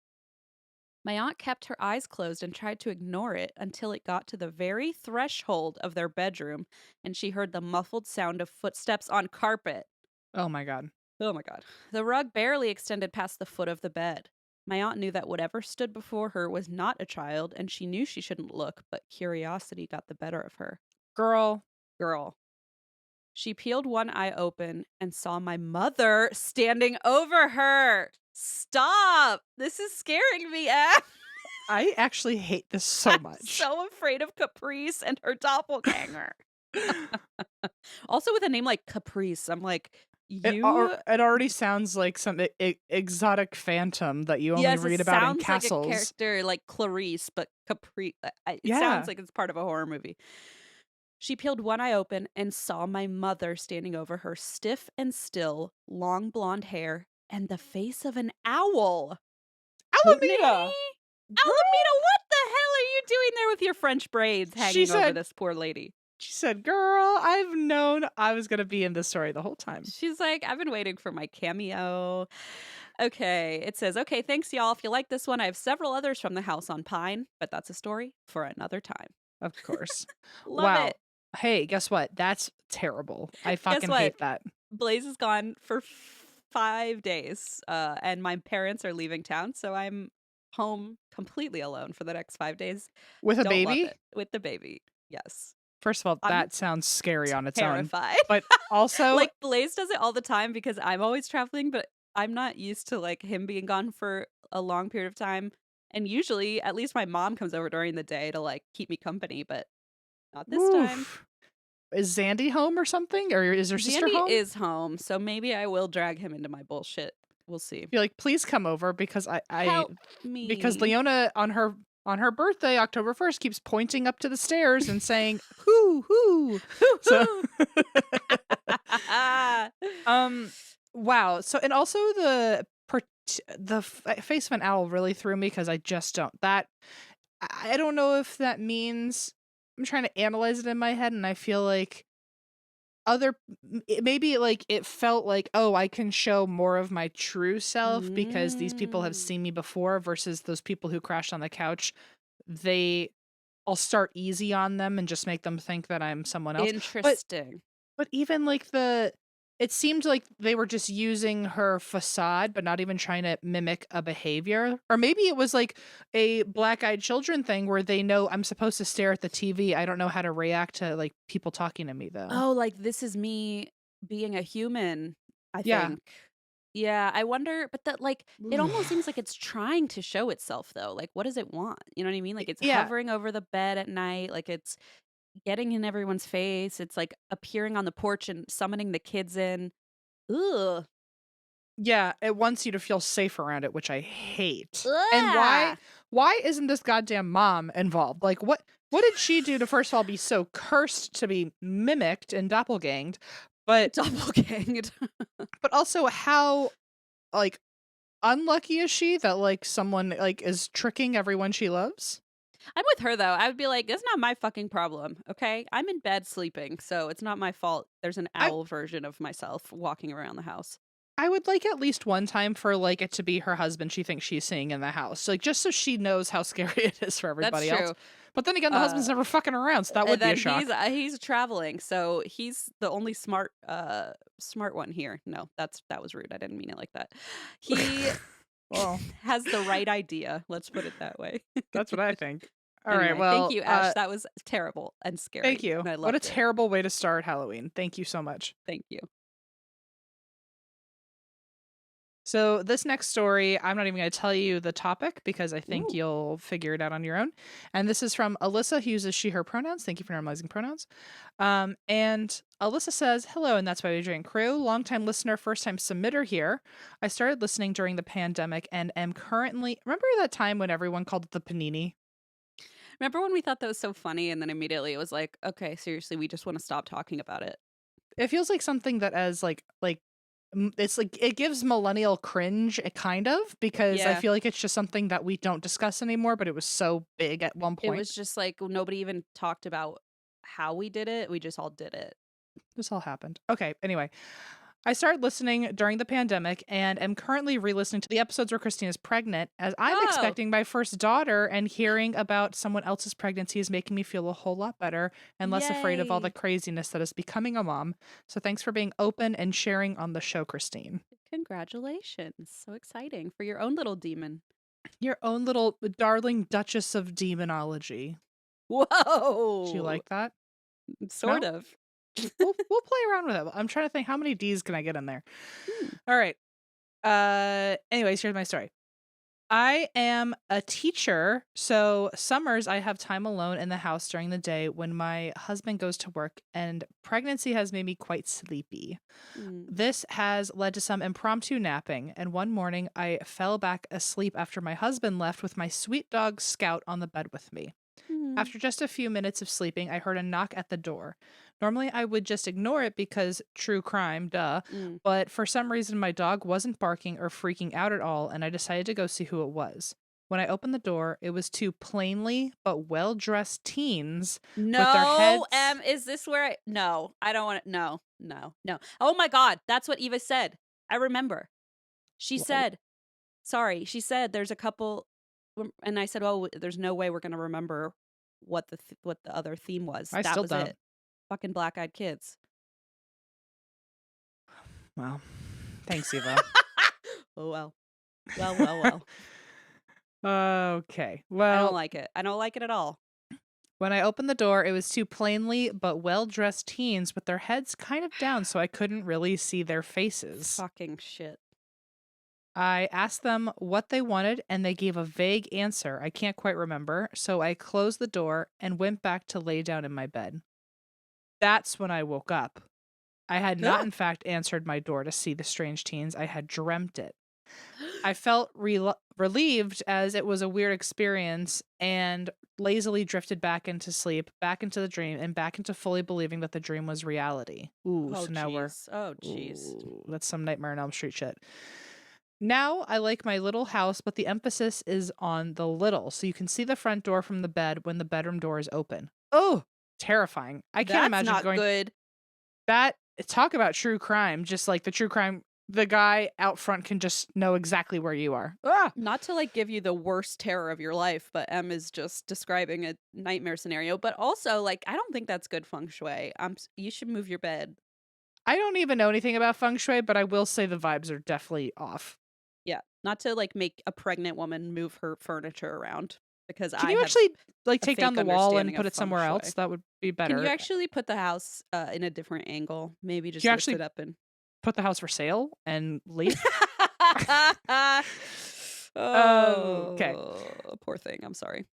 [SPEAKER 1] My aunt kept her eyes closed and tried to ignore it until it got to the very threshold of their bedroom and she heard the muffled sound of footsteps on carpet.
[SPEAKER 2] Oh my god.
[SPEAKER 1] Oh my God. The rug barely extended past the foot of the bed. My aunt knew that whatever stood before her was not a child, and she knew she shouldn't look, but curiosity got the better of her.
[SPEAKER 2] Girl.
[SPEAKER 1] Girl. She peeled one eye open and saw my mother standing over her. Stop! This is scaring me, Em.
[SPEAKER 2] I actually hate this so
[SPEAKER 1] I'm
[SPEAKER 2] much.
[SPEAKER 1] so afraid of Caprice and her doppelganger. Also, with a name like Caprice, I'm like, you.
[SPEAKER 2] It already sounds like some exotic phantom that you only
[SPEAKER 1] Yes, it
[SPEAKER 2] read about in
[SPEAKER 1] sounds like a
[SPEAKER 2] castles.
[SPEAKER 1] character like Clarice, but Capri. It sounds
[SPEAKER 2] Yeah.
[SPEAKER 1] like it's part of a horror movie. She peeled one eye open and saw my mother standing over her, stiff and still, long blonde hair, and the face of an owl.
[SPEAKER 2] Alameda!
[SPEAKER 1] Hootenanny?
[SPEAKER 2] Girl!
[SPEAKER 1] Alameda, what the hell are you doing there with your French braids
[SPEAKER 2] She
[SPEAKER 1] hanging over
[SPEAKER 2] said
[SPEAKER 1] this poor lady?
[SPEAKER 2] she said, "Girl, I've known I was gonna be in this story the whole time."
[SPEAKER 1] She's like, I've been waiting for my cameo. Okay, it says, "Okay, thanks y'all. If you like this one, I have several others from the house on Pine, but that's a story for another time."
[SPEAKER 2] Of course.
[SPEAKER 1] Love
[SPEAKER 2] Wow.
[SPEAKER 1] it.
[SPEAKER 2] Hey, guess what? That's terrible. I
[SPEAKER 1] Guess
[SPEAKER 2] fucking
[SPEAKER 1] what?
[SPEAKER 2] hate that.
[SPEAKER 1] Blaze is gone for 5 days, and my parents are leaving town, so I'm home completely alone for the next 5 days.
[SPEAKER 2] With a
[SPEAKER 1] Don't love
[SPEAKER 2] baby?
[SPEAKER 1] it. With the baby. Yes.
[SPEAKER 2] First of all,
[SPEAKER 1] I'm
[SPEAKER 2] that sounds scary on its own.
[SPEAKER 1] terrified.
[SPEAKER 2] But also,
[SPEAKER 1] Like, Blaze does it all the time because I'm always traveling, but I'm not used to, like, him being gone for a long period of time, and usually, at least my mom comes over during the day to, like, keep me company, but not this time.
[SPEAKER 2] oof. Is Zandy home or something? Or is her sister
[SPEAKER 1] Zandy
[SPEAKER 2] home?
[SPEAKER 1] is home, so maybe I will drag him into my bullshit. We'll see.
[SPEAKER 2] Be like, please come over because
[SPEAKER 1] Help
[SPEAKER 2] because
[SPEAKER 1] me.
[SPEAKER 2] Leona on her birthday, October 1st, keeps pointing up to the stairs and saying, "Hoo hoo." So
[SPEAKER 1] Woo-hoo.
[SPEAKER 2] um wow. So and also the face of an owl really threw me because I just don't that I don't know if that means I'm trying to analyze it in my head and I feel like maybe like it felt like, oh, I can show more of my true self because these people have
[SPEAKER 1] Mm.
[SPEAKER 2] seen me before versus those people who crashed on the couch. they I'll start easy on them and just make them think that I'm someone else. but
[SPEAKER 1] Interesting.
[SPEAKER 2] but even like it seemed like they were just using her facade, but not even trying to mimic a behavior. Or maybe it was like a black-eyed children thing where they know I'm supposed to stare at the TV. I don't know how to react to like people talking to me though.
[SPEAKER 1] Oh, like, this is me being a human, I
[SPEAKER 2] Yeah.
[SPEAKER 1] think. Yeah, I wonder, but that, like, it almost seems like
[SPEAKER 2] Oof.
[SPEAKER 1] it's trying to show itself, though. Like, what does it want? You know what I mean? Like, it's
[SPEAKER 2] Yeah.
[SPEAKER 1] hovering over the bed at night, like, it's getting in everyone's face, it's, like, appearing on the porch and summoning the kids in. Ugh.
[SPEAKER 2] Yeah, it wants you to feel safe around it, which I hate. And
[SPEAKER 1] Ugh.
[SPEAKER 2] why isn't this goddamn mom involved? Like what did she do to first of all be so cursed to be mimicked and doppelganged? But
[SPEAKER 1] Doppelganged.
[SPEAKER 2] but also how like unlucky is she that like someone like is tricking everyone she loves?
[SPEAKER 1] I'm with her, though. I would be like, "It's not my fucking problem, okay? I'm in bed sleeping, so it's not my fault there's an
[SPEAKER 2] I
[SPEAKER 1] owl version of myself walking around the house."
[SPEAKER 2] I would like at least one time for like it to be her husband she thinks she's seeing in the house. Like just so she knows how scary it is for
[SPEAKER 1] That's
[SPEAKER 2] everybody else.
[SPEAKER 1] true.
[SPEAKER 2] But then again, the husband's
[SPEAKER 1] Uh,
[SPEAKER 2] never fucking around, so that
[SPEAKER 1] and
[SPEAKER 2] would be a
[SPEAKER 1] then
[SPEAKER 2] shock.
[SPEAKER 1] he's traveling, so he's the only smart one here. No, that was rude. I didn't mean it like that. He
[SPEAKER 2] Well,
[SPEAKER 1] has the right idea. Let's put it that way.
[SPEAKER 2] that's what I think. All right.
[SPEAKER 1] Anyway, thank
[SPEAKER 2] Well,
[SPEAKER 1] you, Ash. That was terrible and
[SPEAKER 2] thank
[SPEAKER 1] scary,
[SPEAKER 2] you.
[SPEAKER 1] and I
[SPEAKER 2] What a
[SPEAKER 1] loved it.
[SPEAKER 2] terrible way to start Halloween. Thank you so much.
[SPEAKER 1] Thank you.
[SPEAKER 2] So, this next story, I'm not even going to tell you the topic because I think
[SPEAKER 1] Ooh.
[SPEAKER 2] you'll figure it out on your own. And this is from Alyssa, who uses she, her pronouns. Thank you for normalizing pronouns. And Alyssa says, hello, and that's why we drink crew. Longtime listener, first time submitter here. I started listening during the pandemic and am currently. Remember that time when everyone called it the panini?
[SPEAKER 1] Remember when we thought that was so funny, and then immediately it was like, okay, seriously, we just want to stop talking about it.
[SPEAKER 2] It feels like something that as it's like it gives millennial cringe kind of because I
[SPEAKER 1] Yeah.
[SPEAKER 2] feel like it's just something that we don't discuss anymore, but it was so big at one
[SPEAKER 1] It
[SPEAKER 2] point.
[SPEAKER 1] was just like nobody even talked about how we did it. We just all did it.
[SPEAKER 2] This all happened. Okay, anyway, I started listening during the pandemic and am currently re-listening to the episodes where Christina's pregnant as I'm
[SPEAKER 1] Oh,
[SPEAKER 2] expecting my first daughter, and hearing about someone else's pregnancy is making me feel a whole lot better and less afraid of all the
[SPEAKER 1] yay.
[SPEAKER 2] craziness that is becoming a mom. So thanks for being open and sharing on the show, Christine.
[SPEAKER 1] Congratulations. So exciting for your own little demon.
[SPEAKER 2] Your own little darling Duchess of Demonology. Do you
[SPEAKER 1] Whoa.
[SPEAKER 2] like that?
[SPEAKER 1] Sort
[SPEAKER 2] No?
[SPEAKER 1] of.
[SPEAKER 2] We'll play around with it. I'm trying to think how many D's can I get in there.
[SPEAKER 1] Hmm.
[SPEAKER 2] All right. Anyways, here's my story. I am a teacher, so summers I have time alone in the house during the day when my husband goes to work, and pregnancy has made me quite sleepy.
[SPEAKER 1] Mm.
[SPEAKER 2] This has led to some impromptu napping, and one morning I fell back asleep after my husband left with my sweet dog Scout on the bed with me.
[SPEAKER 1] Mm.
[SPEAKER 2] After just a few minutes of sleeping, I heard a knock at the door. Normally, I would just ignore it because true crime, duh.
[SPEAKER 1] Mm.
[SPEAKER 2] But for some reason, my dog wasn't barking or freaking out at all, and I decided to go see who it was. When I opened the door, it was two plainly but well dressed teens with their
[SPEAKER 1] No,
[SPEAKER 2] heads.
[SPEAKER 1] is this where no, I don't want to. No, no, no. Oh my God. That's what Eva said. I remember. She
[SPEAKER 2] Wh-
[SPEAKER 1] said, Sorry, she said there's a couple, and I said, "Oh, there's no way we're gonna remember what the other theme was."
[SPEAKER 2] I
[SPEAKER 1] That
[SPEAKER 2] still
[SPEAKER 1] was
[SPEAKER 2] don't.
[SPEAKER 1] it. Fucking Black-Eyed Kids.
[SPEAKER 2] Well, thanks, Eva.
[SPEAKER 1] Oh well. Well, well, well.
[SPEAKER 2] Okay.
[SPEAKER 1] I don't
[SPEAKER 2] Well,
[SPEAKER 1] like it. I don't like it at all.
[SPEAKER 2] when I opened the door, it was two plainly but well-dressed teens with their heads kind of down so I couldn't really see their faces.
[SPEAKER 1] Fucking shit.
[SPEAKER 2] I asked them what they wanted and they gave a vague answer I can't quite remember, so I closed the door and went back to lay down in my bed. That's when I woke up. I had not, in fact, answered my door to see the strange teens. I had dreamt it. I felt relieved as it was a weird experience and lazily drifted back into sleep, back into the dream, and back into fully believing that the dream was reality. Ooh,
[SPEAKER 1] Oh
[SPEAKER 2] so now we're.
[SPEAKER 1] jeez. Oh jeez.
[SPEAKER 2] Ooh, that's some Nightmare on Elm Street shit. Now I like my little house, but the emphasis is on the little, so you can see the front door from the bed when the bedroom door is open. Oh, terrifying. I can't
[SPEAKER 1] That's
[SPEAKER 2] imagine
[SPEAKER 1] not
[SPEAKER 2] going.
[SPEAKER 1] good.
[SPEAKER 2] That talk about true crime, just like the true crime, the guy out front can just know exactly where you are. Ah!
[SPEAKER 1] Not to like give you the worst terror of your life, but M is just describing a nightmare scenario. But also, like, I don't think that's good feng shui. You should move your bed.
[SPEAKER 2] I don't even know anything about feng shui, but I will say the vibes are definitely off.
[SPEAKER 1] Yeah, not to like make a pregnant woman move her furniture around because
[SPEAKER 2] Can
[SPEAKER 1] I
[SPEAKER 2] you
[SPEAKER 1] have
[SPEAKER 2] actually like
[SPEAKER 1] a
[SPEAKER 2] take down
[SPEAKER 1] fake
[SPEAKER 2] the wall and
[SPEAKER 1] understanding
[SPEAKER 2] put
[SPEAKER 1] of
[SPEAKER 2] it
[SPEAKER 1] feng
[SPEAKER 2] somewhere
[SPEAKER 1] shui.
[SPEAKER 2] else? That would be
[SPEAKER 1] Can you
[SPEAKER 2] better.
[SPEAKER 1] actually put the house in a different angle? Maybe
[SPEAKER 2] Can
[SPEAKER 1] just
[SPEAKER 2] you
[SPEAKER 1] lift
[SPEAKER 2] actually
[SPEAKER 1] it up and.
[SPEAKER 2] put the house for sale and leave? Okay.
[SPEAKER 1] Oh, poor thing. I'm sorry.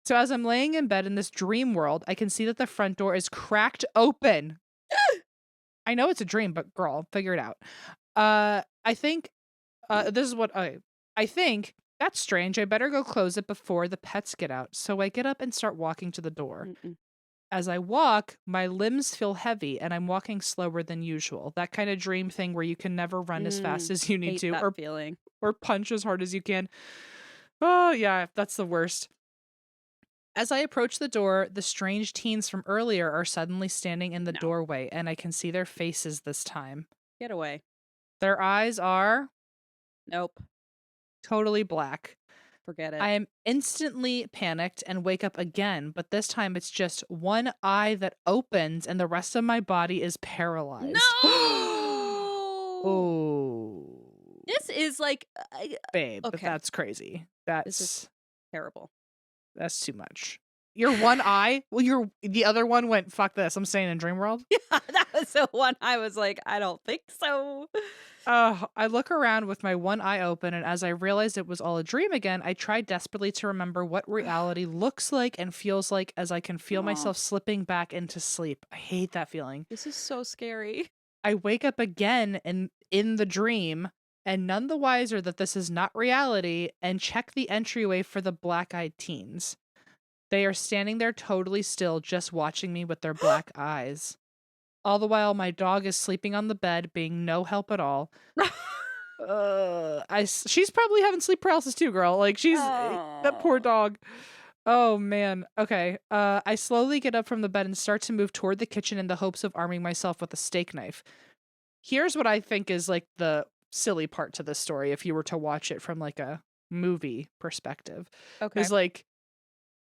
[SPEAKER 2] So as I'm laying in bed in this dream world, I can see that the front door is cracked open. I know it's a dream, but girl, figure it out. I think this is what I think. That's strange. I better go close it before the pets get out. So I get up and start walking to the door.
[SPEAKER 1] Mm-mm.
[SPEAKER 2] As I walk, my limbs feel heavy and I'm walking slower than usual. That kind of dream thing where you can never run as fast as you need
[SPEAKER 1] Hate
[SPEAKER 2] to
[SPEAKER 1] that feeling.
[SPEAKER 2] or punch as hard as you can. Oh, yeah, that's the worst. As I approach the door, the strange teens from earlier are suddenly standing in the
[SPEAKER 1] No.
[SPEAKER 2] doorway and I can see their faces this time.
[SPEAKER 1] Get away.
[SPEAKER 2] Their eyes are
[SPEAKER 1] Nope.
[SPEAKER 2] totally black.
[SPEAKER 1] Forget it.
[SPEAKER 2] I am instantly panicked and wake up again, but this time it's just one eye that opens and the rest of my body is paralyzed.
[SPEAKER 1] No!
[SPEAKER 2] Oh.
[SPEAKER 1] This is like
[SPEAKER 2] Babe,
[SPEAKER 1] okay.
[SPEAKER 2] that's crazy.
[SPEAKER 1] This is terrible.
[SPEAKER 2] That's too much. Your one eye? Well, the other one went, fuck this. I'm staying in dream world.
[SPEAKER 1] Yeah, that was the one I was like, I don't think so.
[SPEAKER 2] I look around with my one eye open, and as I realized it was all a dream again, I try desperately to remember what reality looks like and feels like as I can feel myself slipping back into sleep. I hate that feeling.
[SPEAKER 1] This is so scary.
[SPEAKER 2] I wake up again in the dream, and none the wiser that this is not reality, and check the entryway for the black-eyed teens. They are standing there totally still, just watching me with their black eyes. All the while, my dog is sleeping on the bed, being no help at all. She's probably having sleep paralysis too, girl. Like that poor dog. Oh man. Okay. I slowly get up from the bed and start to move toward the kitchen in the hopes of arming myself with a steak knife. Here's what I think is like the silly part to this story if you were to watch it from like a movie perspective.
[SPEAKER 1] Okay.
[SPEAKER 2] Is like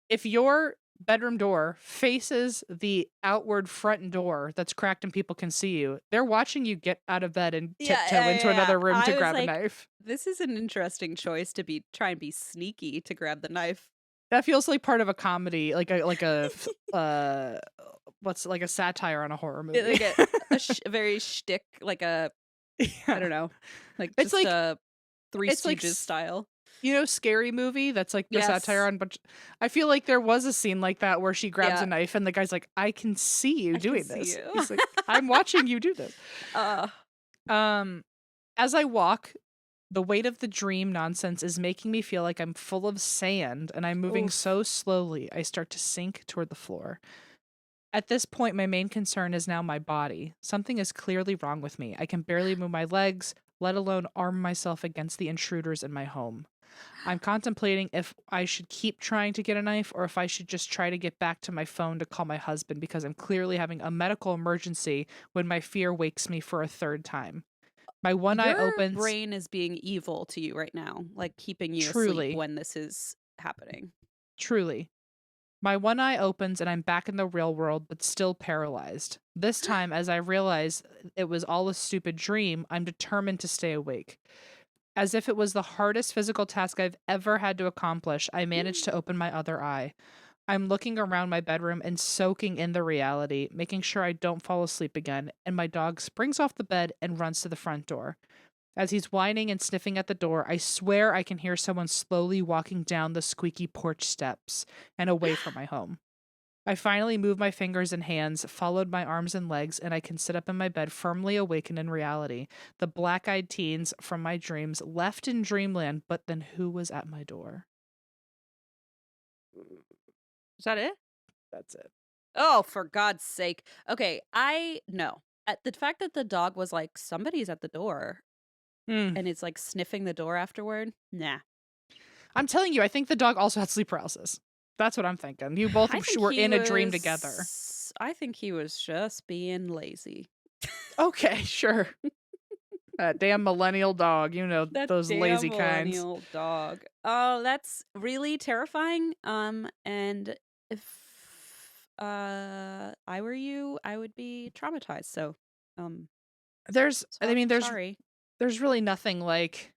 [SPEAKER 2] if your bedroom door faces the outward front door that's cracked and people can see you, they're watching you get out of bed and tiptoe into another room to grab a knife.
[SPEAKER 1] This is an interesting choice to try and be sneaky to grab the knife.
[SPEAKER 2] That feels like part of a comedy, like a what's like a satire on a horror movie.
[SPEAKER 1] Like a very shtick, like a I don't know, like
[SPEAKER 2] it's
[SPEAKER 1] just
[SPEAKER 2] like
[SPEAKER 1] a Three
[SPEAKER 2] it's
[SPEAKER 1] Stooges
[SPEAKER 2] like
[SPEAKER 1] style.
[SPEAKER 2] You know, Scary Movie? That's like the
[SPEAKER 1] Yes.
[SPEAKER 2] satire on, but I feel like there was a scene like that where she grabs a knife and the guy's like, I can see you doing this. He's like, I'm watching you do this. As I walk, the weight of the dream nonsense is making me feel like I'm full of sand and I'm moving so slowly, I start to sink toward the floor. At this point, my main concern is now my body. Something is clearly wrong with me. I can barely move my legs, let alone arm myself against the intruders in my home. I'm contemplating if I should keep trying to get a knife or if I should just try to get back to my phone to call my husband because I'm clearly having a medical emergency when my fear wakes me for a third time. My one eye
[SPEAKER 1] Your
[SPEAKER 2] opens.
[SPEAKER 1] brain is being evil to you right now, like keeping you asleep
[SPEAKER 2] Truly,
[SPEAKER 1] when this is happening.
[SPEAKER 2] truly. My one eye opens and I'm back in the real world, but still paralyzed. This time, as I realize it was all a stupid dream, I'm determined to stay awake. As if it was the hardest physical task I've ever had to accomplish, I managed to open my other eye. I'm looking around my bedroom and soaking in the reality, making sure I don't fall asleep again, and my dog springs off the bed and runs to the front door. As he's whining and sniffing at the door, I swear I can hear someone slowly walking down the squeaky porch steps and away from my home. I finally move my fingers and hands, followed my arms and legs, and I can sit up in my bed, firmly awakened in reality. The black eyed teens from my dreams left in dreamland, but then who was at my door?
[SPEAKER 1] Is that it?
[SPEAKER 2] That's it.
[SPEAKER 1] Oh, for God's sake. Okay, I no. The fact that the dog was like, somebody's at the door
[SPEAKER 2] Hmm.
[SPEAKER 1] and it's like sniffing the door afterward. Nah.
[SPEAKER 2] I'm telling you, I think the dog also had sleep paralysis. That's what I'm thinking. You both were in a dream together.
[SPEAKER 1] I think he was just being lazy.
[SPEAKER 2] Okay, sure. That damn millennial dog, you know,
[SPEAKER 1] That
[SPEAKER 2] those
[SPEAKER 1] damn
[SPEAKER 2] lazy kinds.
[SPEAKER 1] millennial dog. Oh, that's really terrifying. And if I were you, I would be traumatized. So, um,
[SPEAKER 2] I mean,
[SPEAKER 1] sorry.
[SPEAKER 2] there's really nothing like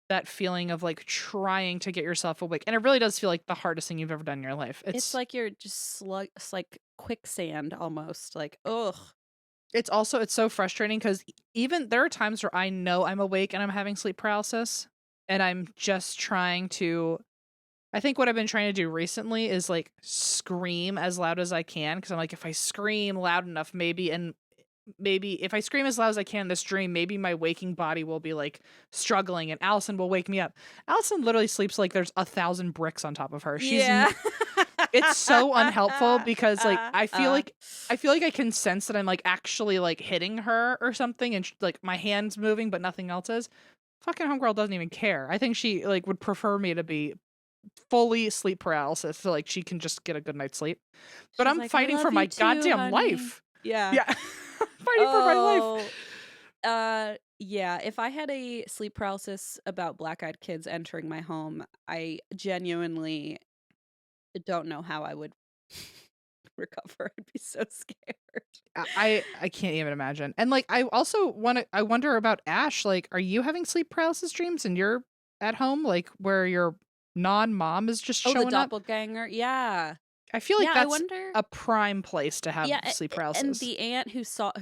[SPEAKER 2] that feeling of like trying to get yourself awake. And it really does feel like the hardest thing you've ever done in your life.
[SPEAKER 1] It's like you're just it's like quicksand almost. Like, ugh.
[SPEAKER 2] It's so frustrating because even there are times where I know I'm awake and I'm having sleep paralysis and I'm just trying to. I think what I've been trying to do recently is like scream as loud as I can because I'm like, if I scream loud enough, maybe if I scream as loud as I can in this dream, maybe my waking body will be like struggling and Allison will wake me up. Allison literally sleeps like there's 1,000 bricks on top of her.
[SPEAKER 1] Yeah.
[SPEAKER 2] It's so unhelpful because like
[SPEAKER 1] Uh,
[SPEAKER 2] I feel like I can sense that I'm like actually like hitting her or something and like my hands moving but nothing else is. Fucking homegirl doesn't even care. I think she like would prefer me to be fully sleep paralysis so like she can just get a good night's sleep. But
[SPEAKER 1] she's
[SPEAKER 2] I'm
[SPEAKER 1] like, I
[SPEAKER 2] fighting for
[SPEAKER 1] love
[SPEAKER 2] my
[SPEAKER 1] you too,
[SPEAKER 2] goddamn
[SPEAKER 1] honey.
[SPEAKER 2] life.
[SPEAKER 1] Yeah.
[SPEAKER 2] Yeah. Fighting for my life.
[SPEAKER 1] Oh, yeah. If I had a sleep paralysis about black-eyed kids entering my home, I genuinely don't know how I would recover. I'd be so scared.
[SPEAKER 2] I can't even imagine. And like I wonder about Ash, like are you having sleep paralysis dreams and you're at home like where your non-mom is just
[SPEAKER 1] Oh, the
[SPEAKER 2] showing up?
[SPEAKER 1] doppelganger. Yeah.
[SPEAKER 2] I feel like
[SPEAKER 1] Yeah, I
[SPEAKER 2] that's
[SPEAKER 1] wonder.
[SPEAKER 2] a prime place to have
[SPEAKER 1] Yeah,
[SPEAKER 2] sleep
[SPEAKER 1] and
[SPEAKER 2] paralysis.
[SPEAKER 1] the aunt who saw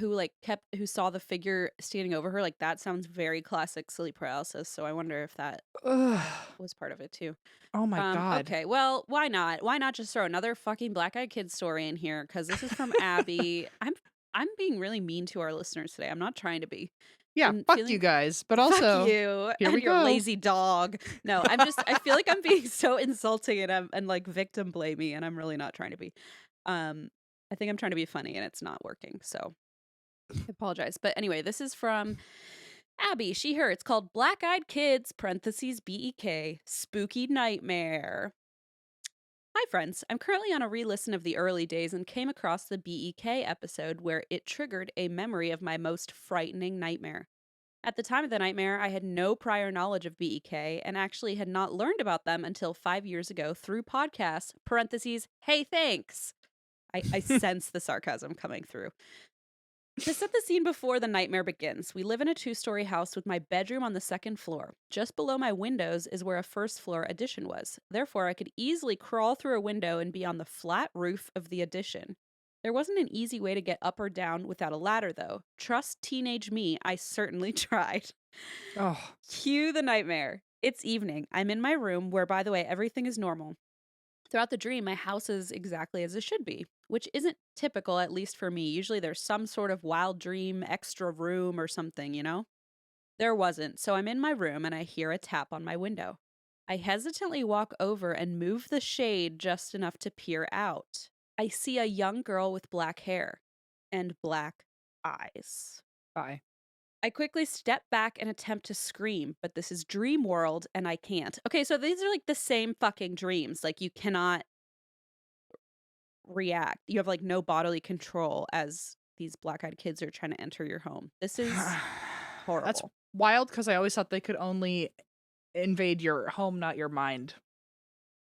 [SPEAKER 1] the figure standing over her, like that sounds very classic sleep paralysis. So I wonder if that
[SPEAKER 2] Ugh.
[SPEAKER 1] was part of it too.
[SPEAKER 2] Oh my god.
[SPEAKER 1] Okay, well, why not? Why not just throw another fucking Black Eyed Kids story in here? Because this is from Abby. I'm being really mean to our listeners today. I'm not trying to be.
[SPEAKER 2] Yeah,
[SPEAKER 1] I'm
[SPEAKER 2] fuck you
[SPEAKER 1] feeling
[SPEAKER 2] guys. But
[SPEAKER 1] fuck
[SPEAKER 2] also,
[SPEAKER 1] you
[SPEAKER 2] here we
[SPEAKER 1] and your
[SPEAKER 2] go.
[SPEAKER 1] lazy dog. No, I feel like I'm being so insulting and like victim blaming, and I'm really not trying to be. Um, I think I'm trying to be funny and it's not working. So I apologize. But anyway, this is from Abby, she, her. It's called Black Eyed Kids, parentheses BEK, Spooky Nightmare. Hi, friends. I'm currently on a re listen of the early days and came across the BEK episode where it triggered a memory of my most frightening nightmare. At the time of the nightmare, I had no prior knowledge of BEK and actually had not learned about them until 5 years ago through podcasts, parentheses, hey, thanks. I sense the sarcasm coming through. To set the scene before the nightmare begins, we live in a 2-story house with my bedroom on the second floor. Just below my windows is where a first floor addition was. Therefore, I could easily crawl through a window and be on the flat roof of the addition. There wasn't an easy way to get up or down without a ladder, though. Trust teenage me, I certainly tried.
[SPEAKER 2] Oh.
[SPEAKER 1] Cue the nightmare. It's evening. I'm in my room, where, by the way, everything is normal. Throughout the dream, my house is exactly as it should be, which isn't typical, at least for me. Usually there's some sort of wild dream, extra room, or something, you know? There wasn't, so I'm in my room and I hear a tap on my window. I hesitantly walk over and move the shade just enough to peer out. I see a young girl with black hair and black eyes.
[SPEAKER 2] Bye.
[SPEAKER 1] I quickly step back and attempt to scream, but this is dream world and I can't. Okay, so these are like the same fucking dreams. Like you cannot react. You have like no bodily control as these black-eyed kids are trying to enter your home. This is
[SPEAKER 2] That's
[SPEAKER 1] horrible.
[SPEAKER 2] wild because I always thought they could only invade your home, not your mind.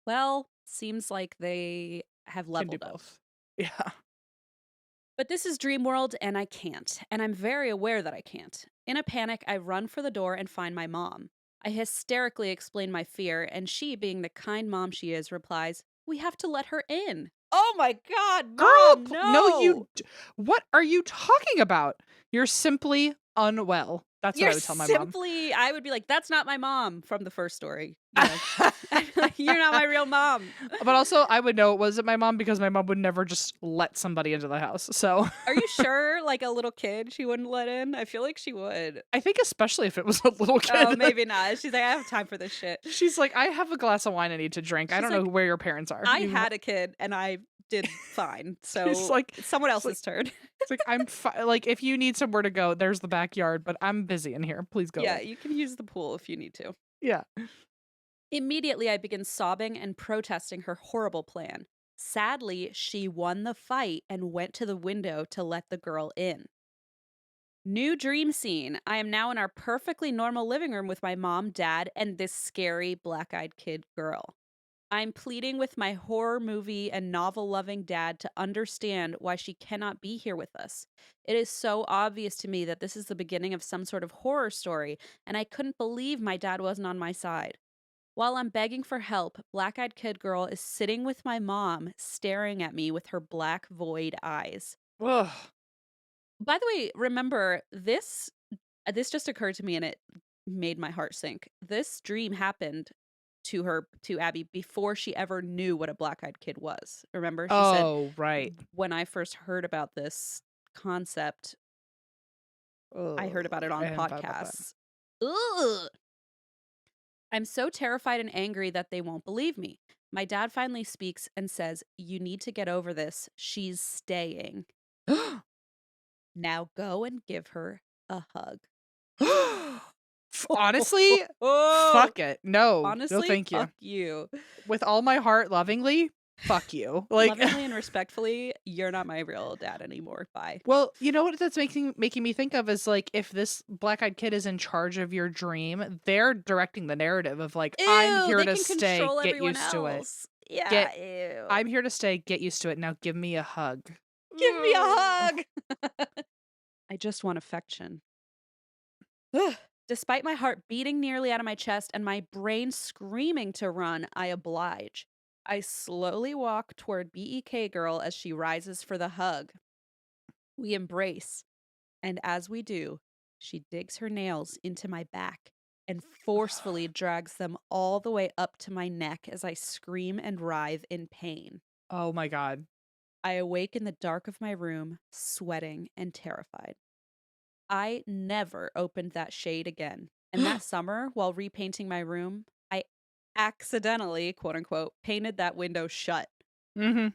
[SPEAKER 1] Well, seems like they have
[SPEAKER 2] Can do
[SPEAKER 1] leveled up.
[SPEAKER 2] both. Yeah.
[SPEAKER 1] But this is dream world and I can't, and I'm very aware that I can't. In a panic, I run for the door and find my mom. I hysterically explain my fear, and she, being the kind mom she is, replies, "We have to let her in." Oh my god,
[SPEAKER 2] Girl,
[SPEAKER 1] mom,
[SPEAKER 2] no,
[SPEAKER 1] no!
[SPEAKER 2] what are you talking about? You're simply unwell. That's what I would tell my mom.
[SPEAKER 1] I would be like, "That's not my mom," from the first story, you know? I'd be like, "You're not my real mom."
[SPEAKER 2] But also, I would know it wasn't my mom because my mom would never just let somebody into the house. So
[SPEAKER 1] Are you sure, like, a little kid she wouldn't let in? I feel like she would.
[SPEAKER 2] I think especially if it was a little
[SPEAKER 1] Oh,
[SPEAKER 2] kid.
[SPEAKER 1] maybe not. She's like, "I have time for this shit."
[SPEAKER 2] She's like, I have a glass of wine I need to drink. I
[SPEAKER 1] She's
[SPEAKER 2] don't know
[SPEAKER 1] like,
[SPEAKER 2] where your parents are.
[SPEAKER 1] "I had a kid and I did fine,
[SPEAKER 2] She's
[SPEAKER 1] so
[SPEAKER 2] like,
[SPEAKER 1] it's someone
[SPEAKER 2] she's like,
[SPEAKER 1] else's turn."
[SPEAKER 2] it's like like if you need somewhere to go, there's the backyard, but I'm busy in here. Please go
[SPEAKER 1] Yeah,
[SPEAKER 2] away.
[SPEAKER 1] you can use the pool if you need to.
[SPEAKER 2] Yeah.
[SPEAKER 1] Immediately, I begin sobbing and protesting her horrible plan. Sadly, she won the fight and went to the window to let the girl in. New dream scene. I am now in our perfectly normal living room with my mom, dad, and this scary black eyed kid girl. I'm pleading with my horror movie and novel loving dad to understand why she cannot be here with us. It is so obvious to me that this is the beginning of some sort of horror story, and I couldn't believe my dad wasn't on my side. While I'm begging for help, black eyed kid girl is sitting with my mom, staring at me with her black void eyes.
[SPEAKER 2] Ugh.
[SPEAKER 1] By the way, remember this just occurred to me and it made my heart sink. This dream happened to Abby before she ever knew what a black-eyed kid was. Remember? She said,
[SPEAKER 2] Oh, right.
[SPEAKER 1] "When I first heard about this concept, I heard
[SPEAKER 2] Ugh,
[SPEAKER 1] about it
[SPEAKER 2] I
[SPEAKER 1] on
[SPEAKER 2] hadn't thought about that.
[SPEAKER 1] podcasts." Ugh. I'm so terrified and angry that they won't believe me. My dad finally speaks and says, "You need to get over this. She's staying. Now go and give her a hug."
[SPEAKER 2] Honestly,
[SPEAKER 1] Oh,
[SPEAKER 2] fuck it. No, no,
[SPEAKER 1] honestly,
[SPEAKER 2] thank you.
[SPEAKER 1] fuck you.
[SPEAKER 2] With all my heart, lovingly, fuck you. Like,
[SPEAKER 1] Lovingly and respectfully, you're not my real dad anymore. Bye.
[SPEAKER 2] well, you know what that's making me think of is like if this black-eyed kid is in charge of your dream, they're directing the narrative of like, I'm
[SPEAKER 1] Ew,
[SPEAKER 2] here
[SPEAKER 1] they
[SPEAKER 2] to
[SPEAKER 1] can
[SPEAKER 2] stay,
[SPEAKER 1] control
[SPEAKER 2] get
[SPEAKER 1] everyone
[SPEAKER 2] used to it.
[SPEAKER 1] else. Yeah,
[SPEAKER 2] Get
[SPEAKER 1] ew.
[SPEAKER 2] I'm here to stay, get used to it. Now give me a hug.
[SPEAKER 1] Give me a
[SPEAKER 2] Ugh.
[SPEAKER 1] hug. I just want affection. Ugh. Despite my heart beating nearly out of my chest and my brain screaming to run, I oblige. I slowly walk toward BEK girl as she rises for the hug. We embrace, and as we do, she digs her nails into my back and forcefully drags them all the way up to my neck as I scream and writhe in pain.
[SPEAKER 2] Oh my god.
[SPEAKER 1] I awake in the dark of my room, sweating and terrified. I never opened that shade again. And that summer, while repainting my room, I accidentally, quote unquote, painted that window shut.
[SPEAKER 2] Mhm.